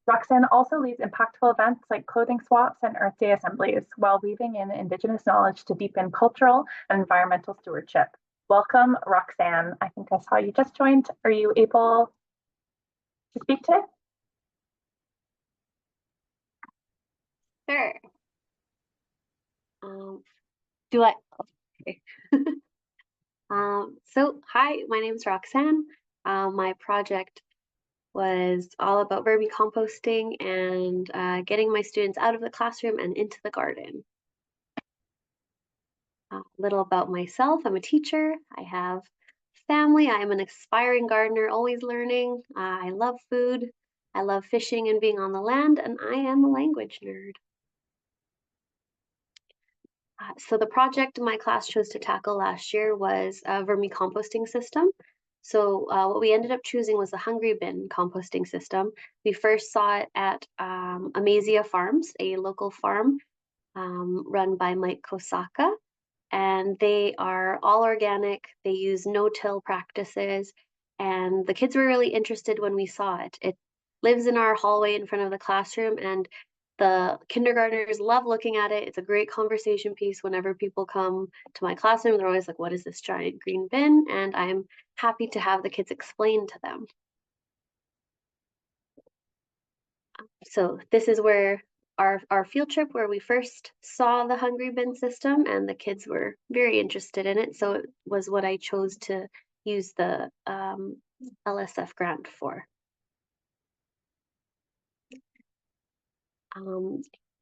Roxanne also leads impactful events like clothing swaps and Earth Day assemblies while weaving in Indigenous knowledge to deepen cultural and environmental stewardship. Welcome, Roxanne. I think I saw you just joined. Are you able to speak today? Sure. Do I? Okay. So, hi, my name is Roxanne. My project was all about vermicomposting and getting my students out of the classroom and into the garden. A little about myself. I'm a teacher. I have family. I am an aspiring gardener, always learning. I love food. I love fishing and being on the land, and I am a language nerd. So the project my class chose to tackle last year was a vermicomposting system. So what we ended up choosing was the Hungry Bin composting system. We first saw it at Amazia Farms, a local farm run by Mike Kosaka. And they are all organic. They use no-till practices. And the kids were really interested when we saw it. It lives in our hallway in front of the classroom, and the kindergartners love looking at it. It's a great conversation piece whenever people come to my classroom. They're always like, what is this giant green bin? And I'm happy to have the kids explain to them. So this is where our field trip where we first saw the Hungry Bin system, and the kids were very interested in it. So it was what I chose to use the LSF grant for.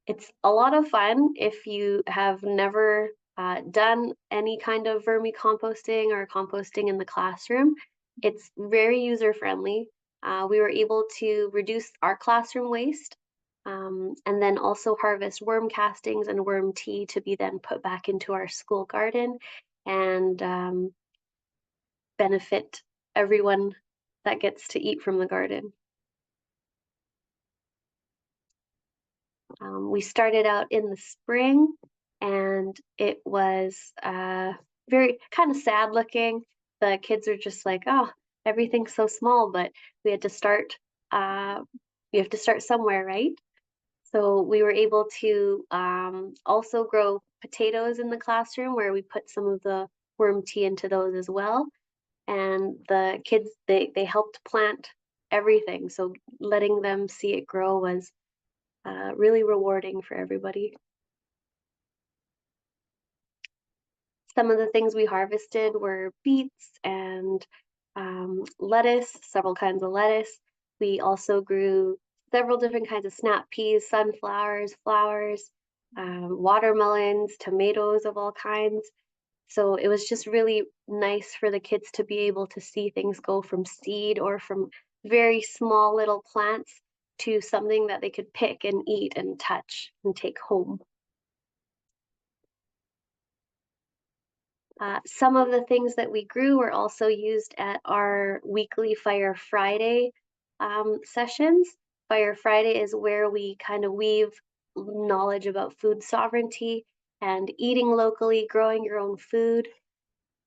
It's a lot of fun if you have never done any kind of vermicomposting or composting in the classroom. It's very user-friendly. We were able to reduce our classroom waste and then also harvest worm castings and worm tea to be then put back into our school garden and benefit everyone that gets to eat from the garden. We started out in the spring, and it was very kind of sad looking. The kids are just like, oh, everything's so small, but we had to start, we have to start somewhere, right? So we were able to also grow potatoes in the classroom, where we put some of the worm tea into those as well. And the kids, they helped plant everything. So letting them see it grow was really rewarding for everybody. Some of the things we harvested were beets and lettuce, several kinds of lettuce. We also grew several different kinds of snap peas, sunflowers, flowers, watermelons, tomatoes of all kinds. So it was just really nice for the kids to be able to see things go from seed or from very small little plants to something that they could pick and eat and touch and take home. Some of the things that we grew were also used at our weekly Fire Friday sessions. Fire Friday is where we kind of weave knowledge about food sovereignty and eating locally, growing your own food,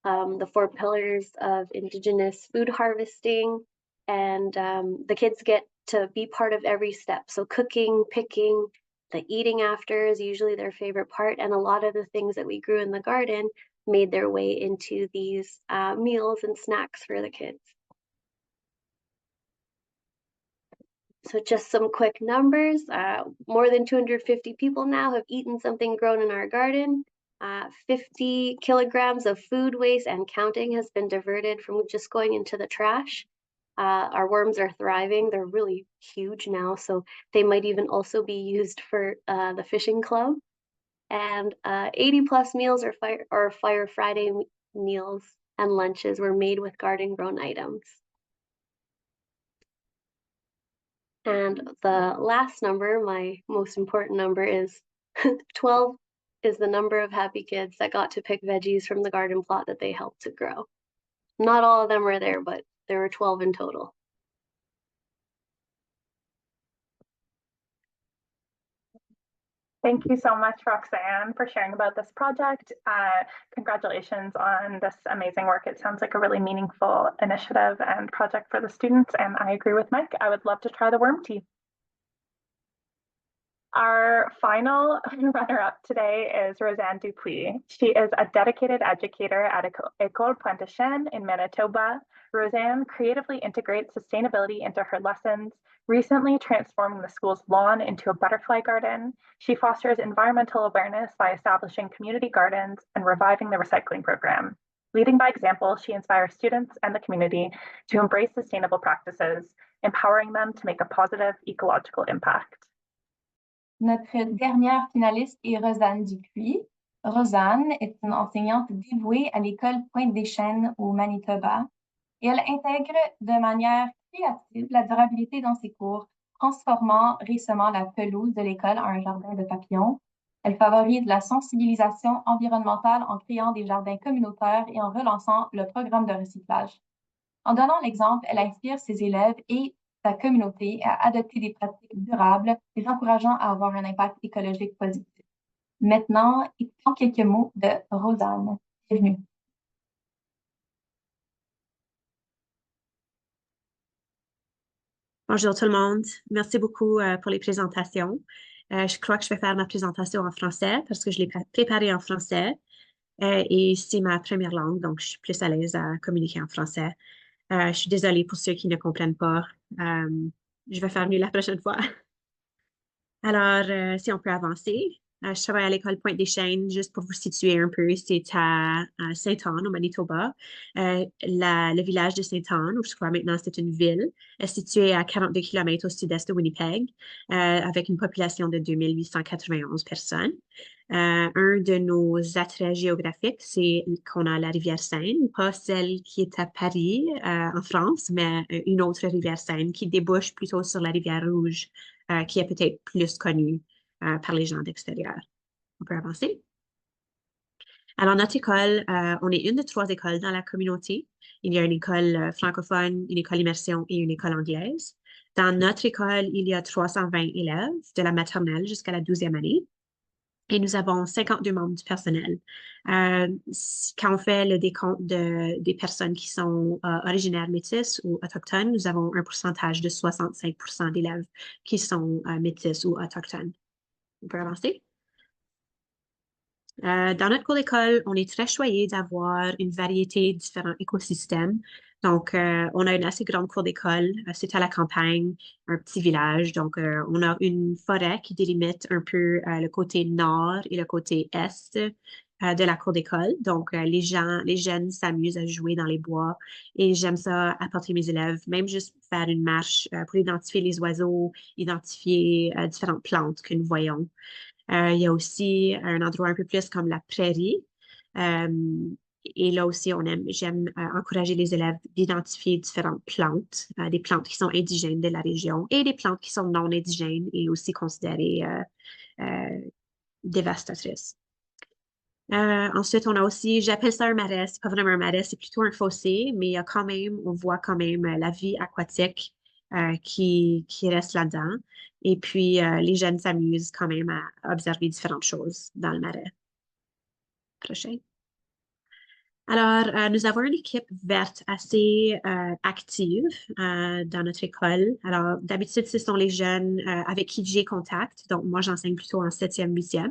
the 4 pillars of Indigenous food harvesting, and the kids get to be part of every step. So cooking, picking, the eating after is usually their favorite part, and a lot of the things that we grew in the garden made their way into these meals and snacks for the kids. So just some quick numbers. More than 250 people now have eaten something grown in our garden. 50 kilograms of food waste and counting has been diverted from just going into the trash. Our worms are thriving. They're really huge now, so they might even also be used for the fishing club. And 80 plus meals or Fire Friday meals and lunches were made with garden grown items. And the last number, my most important number, is 12 is the number of happy kids that got to pick veggies from the garden plot that they helped to grow. Not all of them were there, but there were 12 in total. Thank you so much, Roxanne, for sharing about this project. Congratulations on this amazing work. It sounds like a really meaningful initiative and project for the students, and I agree with Mike. I would love to try the worm tea. Our final runner-up today is Roseanne Dupuis. She is a dedicated educator at École Pointe-de-Chêne in Manitoba. Roseanne creatively integrates sustainability into her lessons, recently transforming the school's lawn into a butterfly garden. She fosters environmental awareness by establishing community gardens and reviving the recycling program. Leading by example, she inspires students and the community to embrace sustainable practices, empowering them to make a positive ecological impact. Notre dernière finaliste est Rosanne Dupuis. Rosanne est une enseignante dévouée à l'école Pointe-des-Chênes au Manitoba et elle intègre de manière créative la durabilité dans ses cours, transformant récemment la pelouse de l'école en un jardin de papillons. Elle favorise la sensibilisation environnementale en créant des jardins communautaires et en relançant le programme de recyclage. En donnant l'exemple, elle inspire ses élèves et sa communauté à adopter des pratiques durables, les encourageant à avoir un impact écologique positif. Maintenant, écoutons quelques mots de Rosanne. Bienvenue. Bonjour tout le monde. Merci beaucoup pour les présentations. Je crois que je vais faire ma présentation en français parce que je l'ai préparée en français et c'est ma première langue, donc je suis plus à l'aise à communiquer en français. Je suis désolée pour ceux qui ne comprennent pas. Je vais faire mieux la prochaine fois. Alors, si on peut avancer. Je travaille à l'école Pointe-des-Chênes, juste pour vous situer un peu, c'est à Sainte-Anne, au Manitoba. Le village de Sainte-Anne, où je crois maintenant c'est une ville, est situé à 42 km au sud-est de Winnipeg, avec une population de 2891 personnes. Un de nos attraits géographiques, c'est qu'on a la rivière Seine, pas celle qui est à Paris, en France, mais une autre rivière Seine qui débouche plutôt sur la rivière Rouge, qui est peut-être plus connue par les gens d'extérieur. On peut avancer. Alors, notre école, on est une de 3 écoles dans la communauté. Il y a une école francophone, une école immersion et une école anglaise. Dans notre école, il y a 320 élèves de la maternelle jusqu'à la 12e année. Et nous avons 52 membres du personnel. Quand on fait le décompte des personnes qui sont originaires métis ou autochtones, nous avons un pourcentage de 65% d'élèves qui sont métis ou autochtones. On peut avancer. Dans notre cours d'école, on est très choyé d'avoir une variété de différents écosystèmes. Donc, on a une assez grande cour d'école. C'est à la campagne, un petit village. Donc, on a une forêt qui délimite un peu le côté nord et le côté est de la cour d'école. Donc, les jeunes s'amusent à jouer dans les bois et j'aime ça apporter mes élèves, même juste faire une marche pour identifier les oiseaux, identifier différentes plantes que nous voyons. Il y a aussi un endroit un peu plus comme la prairie. Et là aussi, j'aime encourager les élèves d'identifier différentes plantes, des plantes qui sont indigènes de la région et des plantes qui sont non indigènes et aussi considérées dévastatrices. Ensuite, on a aussi, j'appelle ça un marais, c'est pas vraiment un marais, c'est plutôt un fossé, mais il y a quand même, on voit quand même la vie aquatique qui reste là-dedans. Et puis, les jeunes s'amusent quand même à observer différentes choses dans le marais. Prochain. Alors, nous avons une équipe verte assez active dans notre école. Alors, d'habitude, ce sont les jeunes avec qui j'ai contact. Donc, moi, j'enseigne plutôt en 7e, 8e.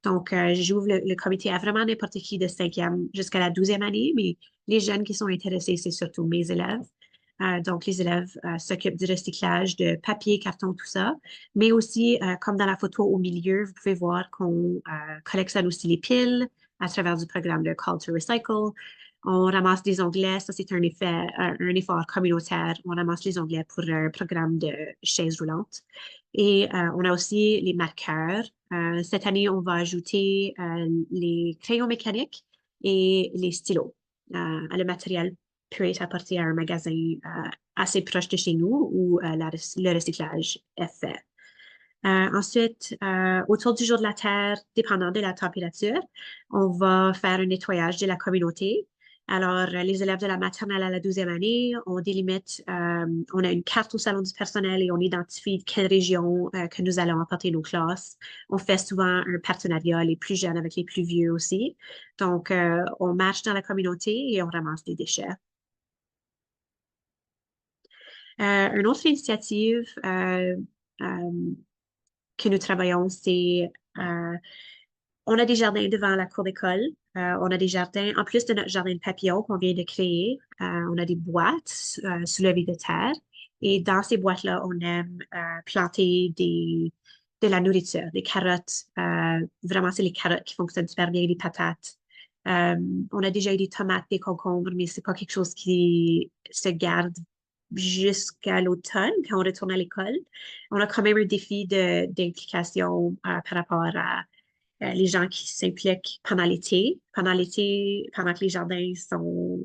Donc, j'ouvre le comité à vraiment n'importe qui de 5e jusqu'à la 12e année, mais les jeunes qui sont intéressés, c'est surtout mes élèves. Donc, les élèves s'occupent du recyclage de papier, carton, tout ça. Mais aussi, comme dans la photo au milieu, vous pouvez voir qu'on collectionne aussi les piles à travers du programme de Call to Recycle. On ramasse des onglets, ça c'est un effort communautaire. On ramasse les onglets pour un programme de chaises roulantes. Et on a aussi les marqueurs. Cette année, on va ajouter les crayons mécaniques et les stylos. Le matériel peut être apporté à un magasin assez proche de chez nous où le recyclage est fait. Ensuite, autour du jour de la Terre, dépendant de la température, on va faire un nettoyage de la communauté. Alors, les élèves de la maternelle à la 12e année, on délimite on a une carte au salon du personnel et on identifie quelle région que nous allons apporter nos classes. On fait souvent un partenariat, les plus jeunes avec les plus vieux aussi. Donc, on marche dans la communauté et on ramasse des déchets. Une autre initiative que nous travaillons, c'est on a des jardins devant la cour d'école. On a des jardins, en plus de notre jardin de papillons qu'on vient de créer, on a des boîtes soulevées de terre. Et dans ces boîtes-là, on aime planter de la nourriture, des carottes. Vraiment, c'est les carottes qui fonctionnent super bien, les patates. On a déjà eu des tomates, des concombres, mais c'est pas quelque chose qui se garde jusqu'à l'automne quand on retourne à l'école. On a quand même un défi d'implication par rapport à les gens qui s'impliquent pendant l'été. Pendant l'été, pendant que les jardins sont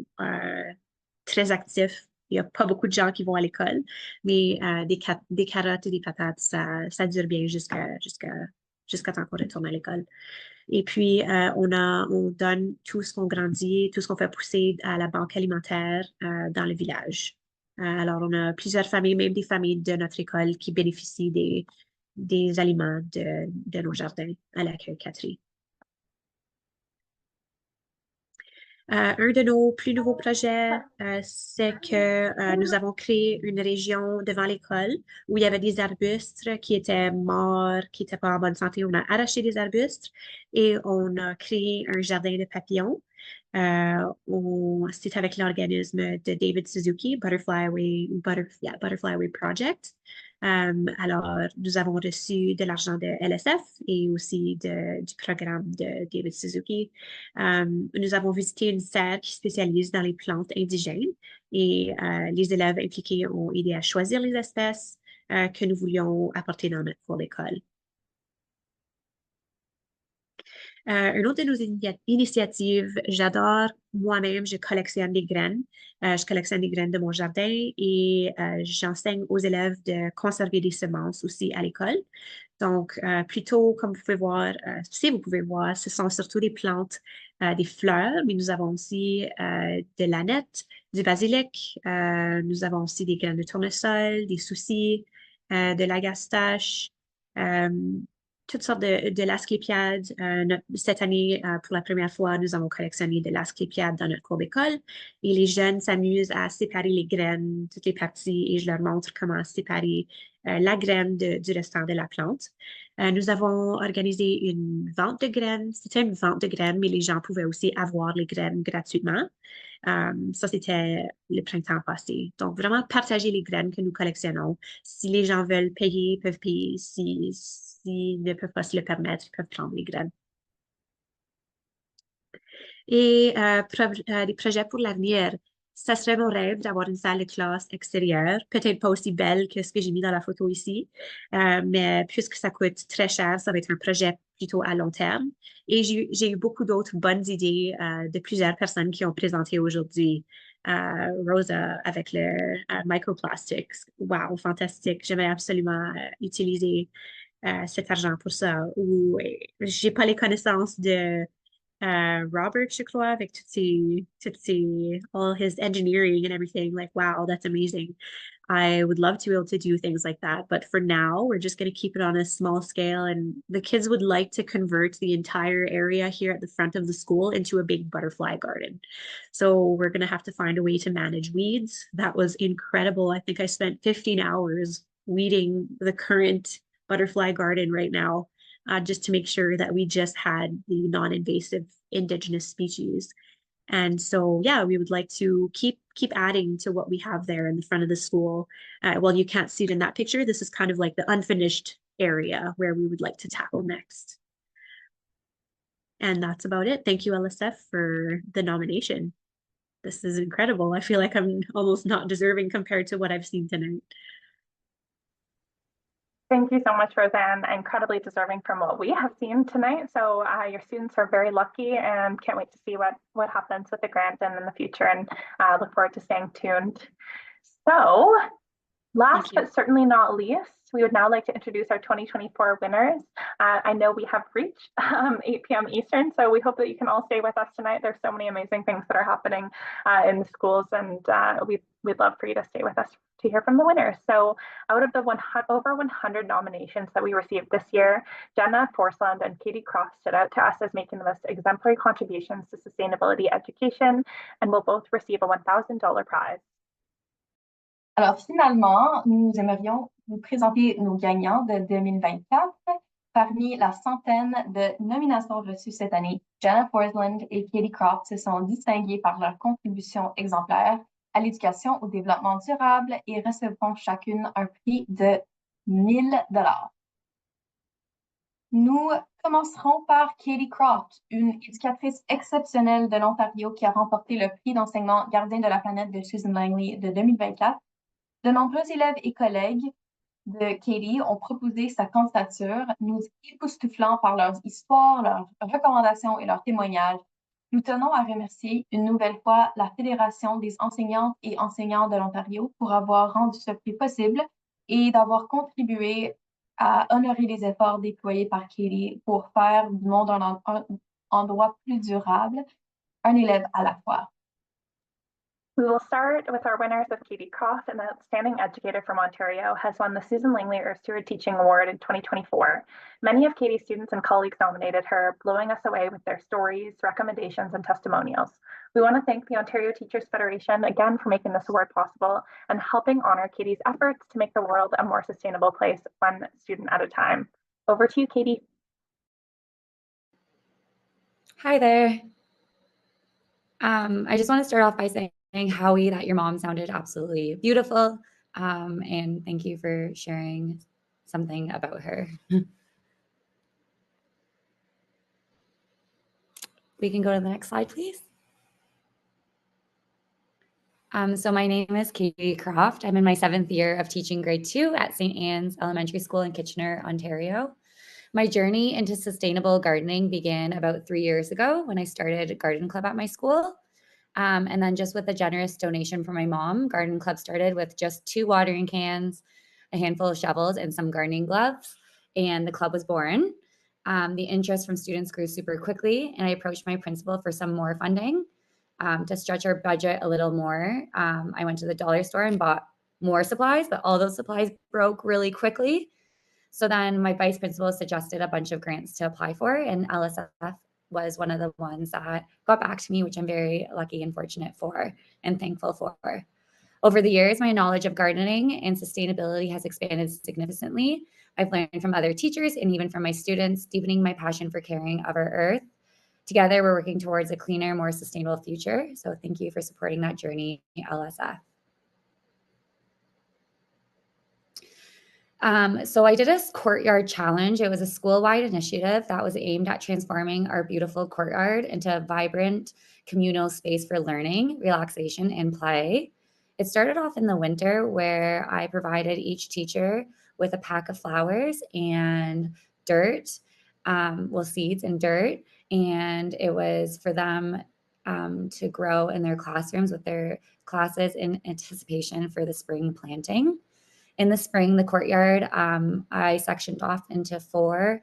très actifs, il n'y a pas beaucoup de gens qui vont à l'école, mais des carottes et des patates, ça dure bien jusqu'à temps qu'on retourne à l'école. Et puis, on donne tout ce qu'on grandit, tout ce qu'on fait pousser à la banque alimentaire dans le village. Alors, on a plusieurs familles, même des familles de notre école qui bénéficient des aliments de nos jardins à l'accueil Catherine. Un de nos plus nouveaux projets, c'est que nous avons créé une région devant l'école où il y avait des arbustes qui étaient morts, qui n'étaient pas en bonne santé. On a arraché des arbustes et on a créé un jardin de papillons. C'est avec l'organisme de David Suzuki, Butterfly Away Project. Alors, nous avons reçu de l'argent de LSF et aussi du programme de David Suzuki. Nous avons visité une serre qui spécialise dans les plantes indigènes et les élèves impliqués ont aidé à choisir les espèces que nous voulions apporter dans notre cours d'école. Une autre de nos initiatives, j'adore moi-même, je collectionne des graines. Je collectionne des graines de mon jardin et j'enseigne aux élèves de conserver des semences aussi à l'école. Donc, plutôt, comme vous pouvez voir, si vous pouvez voir, ce sont surtout des plantes, des fleurs, mais nous avons aussi de l'aneth, du basilic, nous avons aussi des graines de tournesol, des soucis, de l'agastache, toutes sortes de l'asclépiade. Cette année, pour la première fois, nous avons collectionné de l'asclépiade dans notre cours d'école et les jeunes s'amusent à séparer les graines, toutes les parties, et je leur montre comment séparer la graine du restant de la plante. Nous avons organisé une vente de graines. C'était une vente de graines, mais les gens pouvaient aussi avoir les graines gratuitement. Ça, c'était le printemps passé. Donc, vraiment partager les graines que nous collectionnons. Si les gens veulent payer, ils peuvent payer. S'ils ne peuvent pas se le permettre, ils peuvent prendre les graines. Et des projets pour l'avenir. Ça serait mon rêve d'avoir une salle de classe extérieure, peut-être pas aussi belle que ce que j'ai mis dans la photo ici, mais puisque ça coûte très cher, ça va être un projet plutôt à long terme. Et j'ai eu beaucoup d'autres bonnes idées de plusieurs personnes qui ont présenté aujourd'hui. Rosa avec le microplastics. Wow, fantastique. J'aimerais absolument utiliser cet argent pour ça. Ou j'ai pas les connaissances de Robert, je crois, avec all his engineering and everything. Like, wow, that's amazing. I would love to be able to do things like that. But for now, we're just going to keep it on a small scale. And the kids would like to convert the entire area here at the front of the school into a big butterfly garden. So we're going to have to find a way to manage weeds. That was incredible. I think I spent 15 hours weeding the current butterfly garden right now. Just to make sure that we just had the non-invasive indigenous species. And so, yeah, we would like to keep adding to what we have there in the front of the school. Well, you can't see it in that picture. This is kind of like the unfinished area where we would like to tackle next. And that's about it. Thank you, LSF, for the nomination. This is incredible. I feel like I'm almost not deserving compared to what I've seen tonight. Thank you so much, Roseanne. Incredibly deserving from what we have seen tonight. So your students are very lucky and can't wait to see what happens with the grant and in the future, and look forward to staying tuned. So Last but certainly not least, we would now like to introduce our 2024 winners. I know we have reached 8 p.m. Eastern, so we hope that you can all stay with us tonight. There's so many amazing things that are happening in the schools, and we'd love for you to stay with us to hear from the winners. So out of the over 100 nominations that we received this year, Jenna Forsland and Katie Croft stood out to us as making the most exemplary contributions to sustainability education and will both receive a $1,000 prize. Alors, finalement, nous aimerions vous présenter nos gagnants de 2024. Parmi la centaine de nominations reçues cette année, Jenna Forsland et Katie Croft se sont distinguées par leur contribution exemplaire à l'éducation au développement durable et recevront chacune un prix de $1,000. Nous commencerons par Katie Croft, une éducatrice exceptionnelle de l'Ontario qui a remporté le prix d'enseignement Gardien de la planète de Susan Langley de 2024. De nombreux élèves et collègues de Katie ont proposé sa candidature, nous époustouflant par leurs histoires, leurs recommandations et leurs témoignages. Nous tenons à remercier une nouvelle fois la Fédération des enseignantes et enseignants de l'Ontario pour avoir rendu ce prix possible et d'avoir contribué à honorer les efforts déployés par Katie pour faire du monde un endroit plus durable, un élève à la fois. We will start with our winners with Katie Croft, an outstanding educator from Ontario, has won the Susan Langley Earth Steward Teaching Award in 2024. Many of Katie's students and colleagues nominated her, blowing us away with their stories, recommendations, and testimonials. We want to thank the Ontario Teachers Federation again for making this award possible and helping honor Katie's efforts to make the world a more sustainable place, one student at a time. Over to you, Katie. Hi there. I just want to start off by saying, Howie, that your mom sounded absolutely beautiful. And thank you for sharing something about her. We can go to the next slide, please. So my name is Katie Croft. I'm in my 7th year of teaching grade 2 at St. Anne's Elementary School in Kitchener, Ontario. My journey into sustainable gardening began about 3 years ago when I started a garden club at my school. And then just with a generous donation from my mom, Garden Club started with just 2 watering cans, a handful of shovels, and some gardening gloves. And the club was born. The interest from students grew super quickly, and I approached my principal for some more funding. To stretch our budget a little more, I went to the dollar store and bought more supplies, but all those supplies broke really quickly. So then my vice principal suggested a bunch of grants to apply for, and LSF was one of the ones that got back to me, which I'm very lucky and fortunate for and thankful for. Over the years, my knowledge of gardening and sustainability has expanded significantly. I've learned from other teachers and even from my students, deepening my passion for caring of our earth. Together, we're working towards a cleaner, more sustainable future. So thank you for supporting that journey, LSF. So I did a courtyard challenge. It was a school-wide initiative that was aimed at transforming our beautiful courtyard into a vibrant communal space for learning, relaxation, and play. It started off in the winter where I provided each teacher with a pack of flowers and dirt, seeds and dirt. And it was for them to grow in their classrooms with their classes in anticipation for the spring planting. In the spring, the courtyard, I sectioned off into 4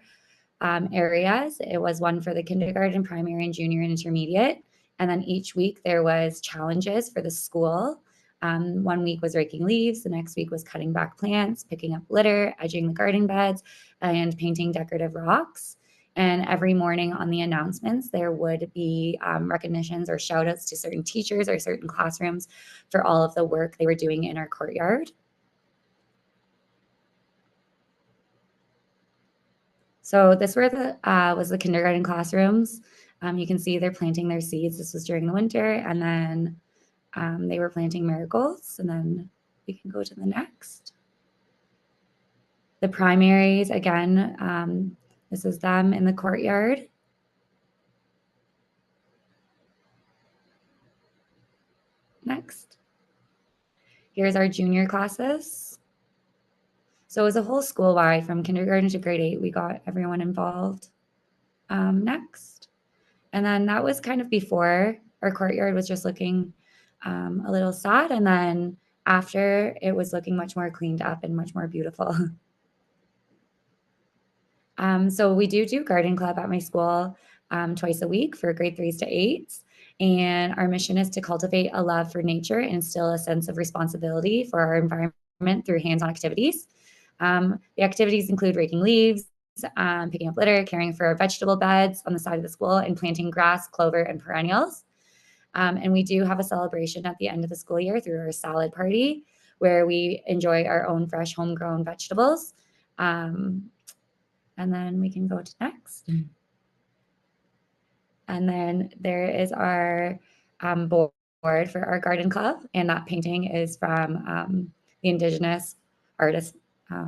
areas. It was one for the kindergarten, primary, and junior and intermediate. And then each week there was challenges for the school. One week was raking leaves. The next week was cutting back plants, picking up litter, edging the garden beds, and painting decorative rocks. And every morning on the announcements, there would be recognitions or shout outs to certain teachers or certain classrooms for all of the work they were doing in our courtyard. So this was the kindergarten classrooms. You can see they're planting their seeds. This was during the winter, and then they were planting marigolds. And then we can go to the next. The primaries, again, this is them in the courtyard. Next. Here's our junior classes. So it was a whole school-wide from kindergarten to grade 8. We got everyone involved. Next. And then that was kind of before our courtyard was just looking a little sad. And then after it was looking much more cleaned up and much more beautiful. So we do garden club at my school twice a week for grade 3s to 8s. And our mission is to cultivate a love for nature and instill a sense of responsibility for our environment through hands-on activities. The activities include raking leaves, picking up litter, caring for our vegetable beds on the side of the school, and planting grass, clover, and perennials. And we do have a celebration at the end of the school year through our salad party, where we enjoy our own fresh homegrown vegetables. And then we can go to next. And then there is our board for our garden club. And that painting is from the Indigenous artist, I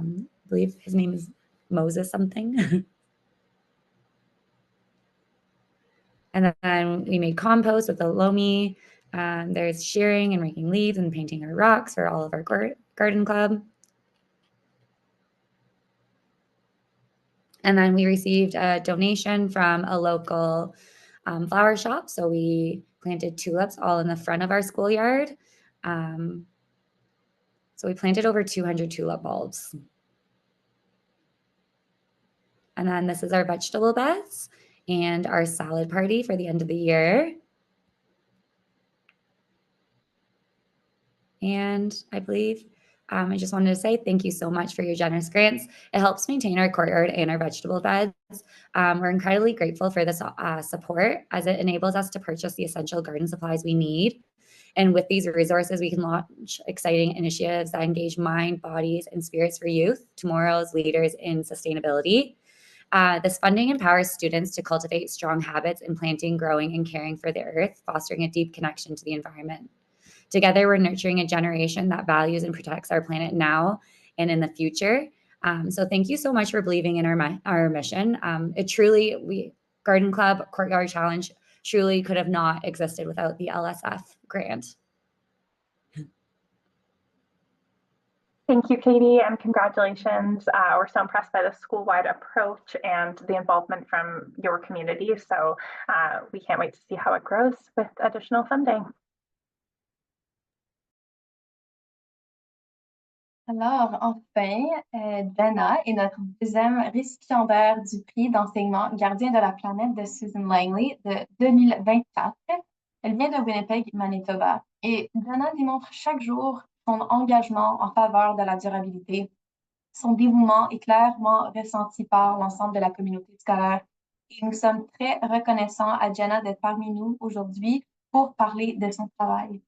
believe his name is Moses something. And then we made compost with the loamy. There's shearing and raking leaves and painting our rocks for all of our garden club. And then we received a donation from a local flower shop. So we planted tulips all in the front of our schoolyard. So we planted over 200 tulip bulbs. And then this is our vegetable beds and our salad party for the end of the year. And I believe I just wanted to say thank you so much for your generous grants. It helps maintain our courtyard and our vegetable beds. We're incredibly grateful for this support, as it enables us to purchase the essential garden supplies we need. And with these resources, we can launch exciting initiatives that engage mind, bodies, and spirits for youth, tomorrow's leaders in sustainability. This funding empowers students to cultivate strong habits in planting, growing, and caring for the earth, fostering a deep connection to the environment. Together, we're nurturing a generation that values and protects our planet now and in the future. So thank you so much for believing in our mission. Garden Club Courtyard Challenge truly could have not existed without the LSF grant. Thank you, Katie, and congratulations. We're so impressed by the school-wide approach and the involvement from your community. So we can't wait to see how it grows with additional funding. Alors, enfin, Jenna est notre deuxième récipiendaire du prix d'enseignement Gardien de la planète de Susan Langley de 2024. Elle vient de Winnipeg, Manitoba. Et Jenna démontre chaque jour son engagement en faveur de la durabilité. Son dévouement est clairement ressenti par l'ensemble de la communauté scolaire. Et nous sommes très reconnaissants à Jenna d'être parmi nous aujourd'hui pour parler de son travail.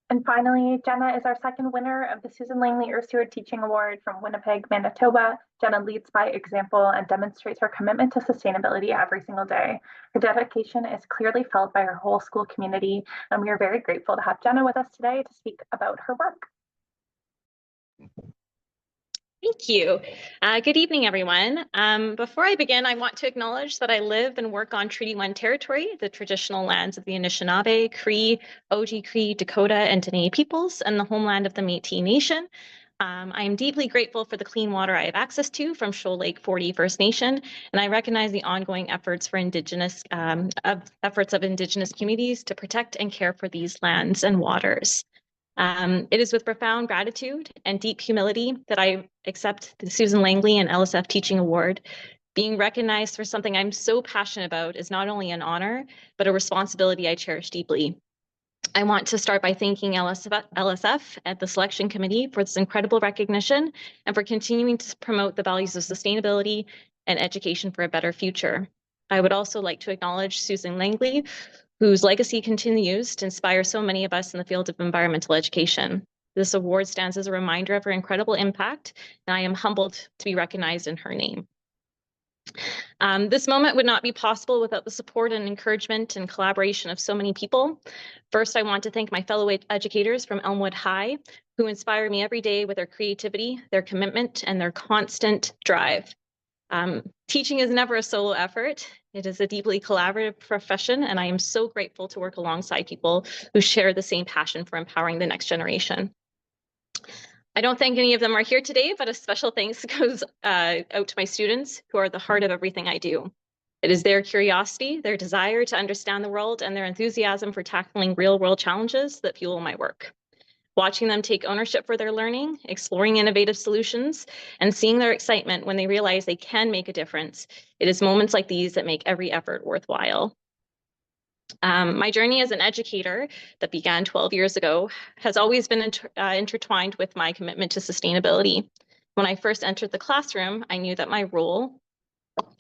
And finally, Jenna is our second winner of the Susan Langley Earthsteward Teaching Award from Winnipeg, Manitoba. Jenna leads by example and demonstrates her commitment to sustainability every single day. Her dedication is clearly felt by her whole school community, and we are very grateful to have Jenna with us today to speak about her work. Thank you. Good evening, everyone. Before I begin, I want to acknowledge that I live and work on Treaty 1 territory, the traditional lands of the Anishinaabe, Cree, Oji-Cree, Dakota, and Dene peoples, and the homeland of the Métis Nation. I am deeply grateful for the clean water I have access to from Shoal Lake 40 First Nation, and I recognize the ongoing efforts for Indigenous communities to protect and care for these lands and waters. It is with profound gratitude and deep humility that I accept the Susan Langley and LSF Teaching Award. Being recognized for something I'm so passionate about is not only an honor, but a responsibility I cherish deeply. I want to start by thanking LSF and the selection committee for this incredible recognition and for continuing to promote the values of sustainability and education for a better future. I would also like to acknowledge Susan Langley, whose legacy continues to inspire so many of us in the field of environmental education. This award stands as a reminder of her incredible impact, and I am humbled to be recognized in her name. This moment would not be possible without the support and encouragement and collaboration of so many people. First, I want to thank my fellow educators from Elmwood High, who inspire me every day with their creativity, their commitment, and their constant drive. Teaching is never a solo effort. It is a deeply collaborative profession, and I am so grateful to work alongside people who share the same passion for empowering the next generation. I don't think any of them are here today, but a special thanks goes out to my students, who are the heart of everything I do. It is their curiosity, their desire to understand the world, and their enthusiasm for tackling real-world challenges that fuel my work. Watching them take ownership for their learning, exploring innovative solutions, and seeing their excitement when they realize they can make a difference, it is moments like these that make every effort worthwhile. My journey as an educator that began 12 years ago has always been intertwined with my commitment to sustainability. When I first entered the classroom, I knew that my role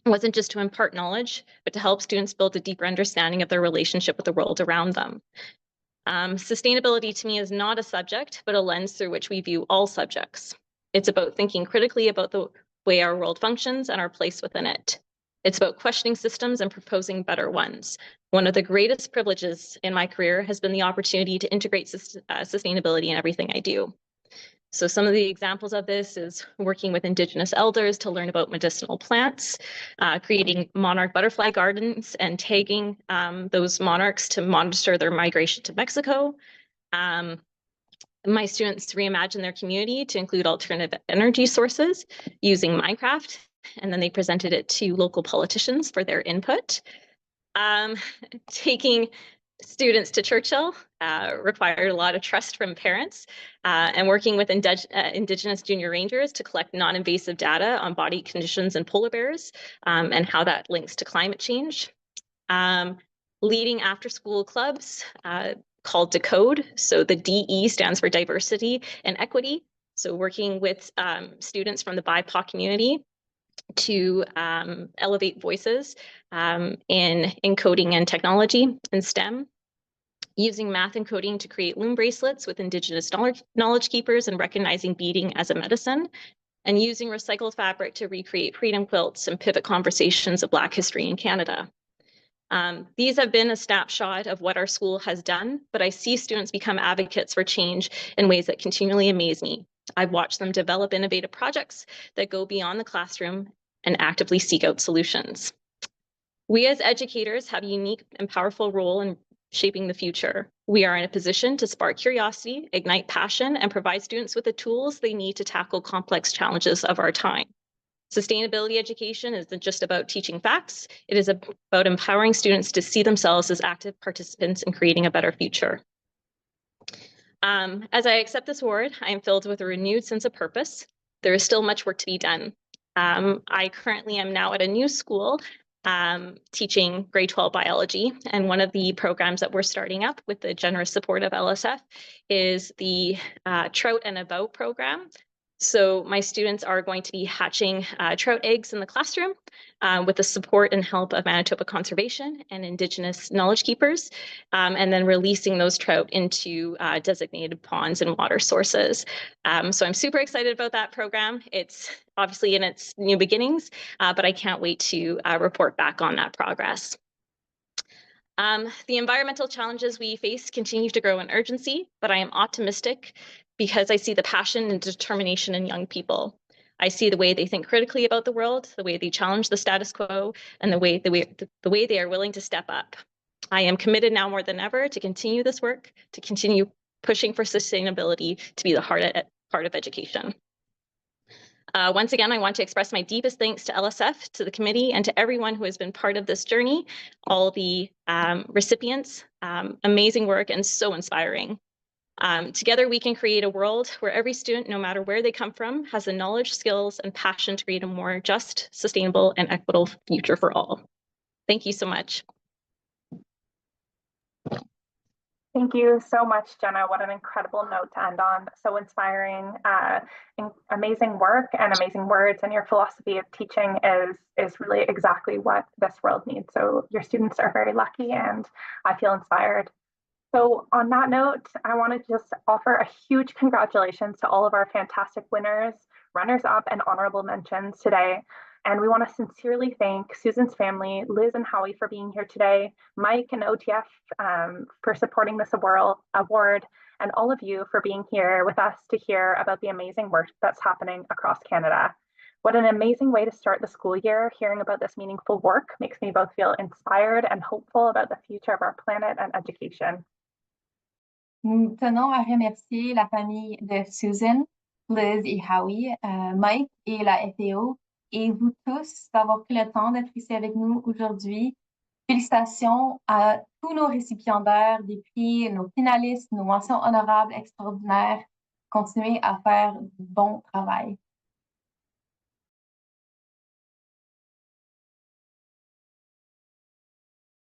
wasn't just to impart knowledge, but to help students build a deeper understanding of their relationship with the world around them. Sustainability to me is not a subject, but a lens through which we view all subjects. It's about thinking critically about the way our world functions and our place within it. It's about questioning systems and proposing better ones. One of the greatest privileges in my career has been the opportunity to integrate sustainability in everything I do. So some of the examples of this is working with Indigenous elders to learn about medicinal plants, creating monarch butterfly gardens and tagging those monarchs to monitor their migration to Mexico. My students reimagine their community to include alternative energy sources using Minecraft, and then they presented it to local politicians for their input. Taking students to Churchill required a lot of trust from parents, and working with Indigenous junior rangers to collect non-invasive data on body conditions in polar bears and how that links to climate change. Leading after-school clubs called Decode. So the DE stands for diversity and equity. So working with students from the BIPOC community to elevate voices in coding and technology in STEM, using math and coding to create loom bracelets with Indigenous knowledge keepers and recognizing beading as a medicine, and using recycled fabric to recreate freedom quilts and pivot conversations of Black history in Canada. These have been a snapshot of what our school has done, but I see students become advocates for change in ways that continually amaze me. I've watched them develop innovative projects that go beyond the classroom and actively seek out solutions. We as educators have a unique and powerful role in shaping the future. We are in a position to spark curiosity, ignite passion, and provide students with the tools they need to tackle complex challenges of our time. Sustainability education isn't just about teaching facts, it is about empowering students to see themselves as active participants in creating a better future. As I accept this award, I am filled with a renewed sense of purpose. There is still much work to be done. I currently am now at a new school teaching grade 12 biology, and one of the programs that we're starting up with the generous support of LSF is the Trout and About program. So my students are going to be hatching trout eggs in the classroom with the support and help of Manitoba Conservation and Indigenous knowledge keepers, and then releasing those trout into designated ponds and water sources. So I'm super excited about that program. It's obviously in its new beginnings, but I can't wait to report back on that progress. The environmental challenges we face continue to grow in urgency, but I am optimistic because I see the passion and determination in young people. I see the way they think critically about the world, the way they challenge the status quo, and the way they are willing to step up. I am committed now more than ever to continue this work, to continue pushing for sustainability to be the heart of education. Once again, I want to express my deepest thanks to LSF, to the committee, and to everyone who has been part of this journey, all the recipients. Amazing work and so inspiring. Together, we can create a world where every student, no matter where they come from, has the knowledge, skills, and passion to create a more just, sustainable, and equitable future for all. Thank you so much. Thank you so much, Jenna. What an incredible note to end on. So inspiring, amazing work and amazing words, and your philosophy of teaching is really exactly what this world needs. So your students are very lucky, and I feel inspired. So on that note, I want to just offer a huge congratulations to all of our fantastic winners, runners-up, and honorable mentions today. And we want to sincerely thank Susan's family, Liz and Howie for being here today, Mike and OTF for supporting this award, and all of you for being here with us to hear about the amazing work that's happening across Canada. What an amazing way to start the school year. Hearing about this meaningful work makes me both feel inspired and hopeful about the future of our planet and education. Nous tenons à remercier la famille de Susan, Liz et Howie, Mike et la FAO et vous tous d'avoir pris le temps d'être ici avec nous aujourd'hui. Félicitations à tous nos récipiendaires des prix, nos finalistes, nos mentions honorables extraordinaires. Continuez à faire du bon travail.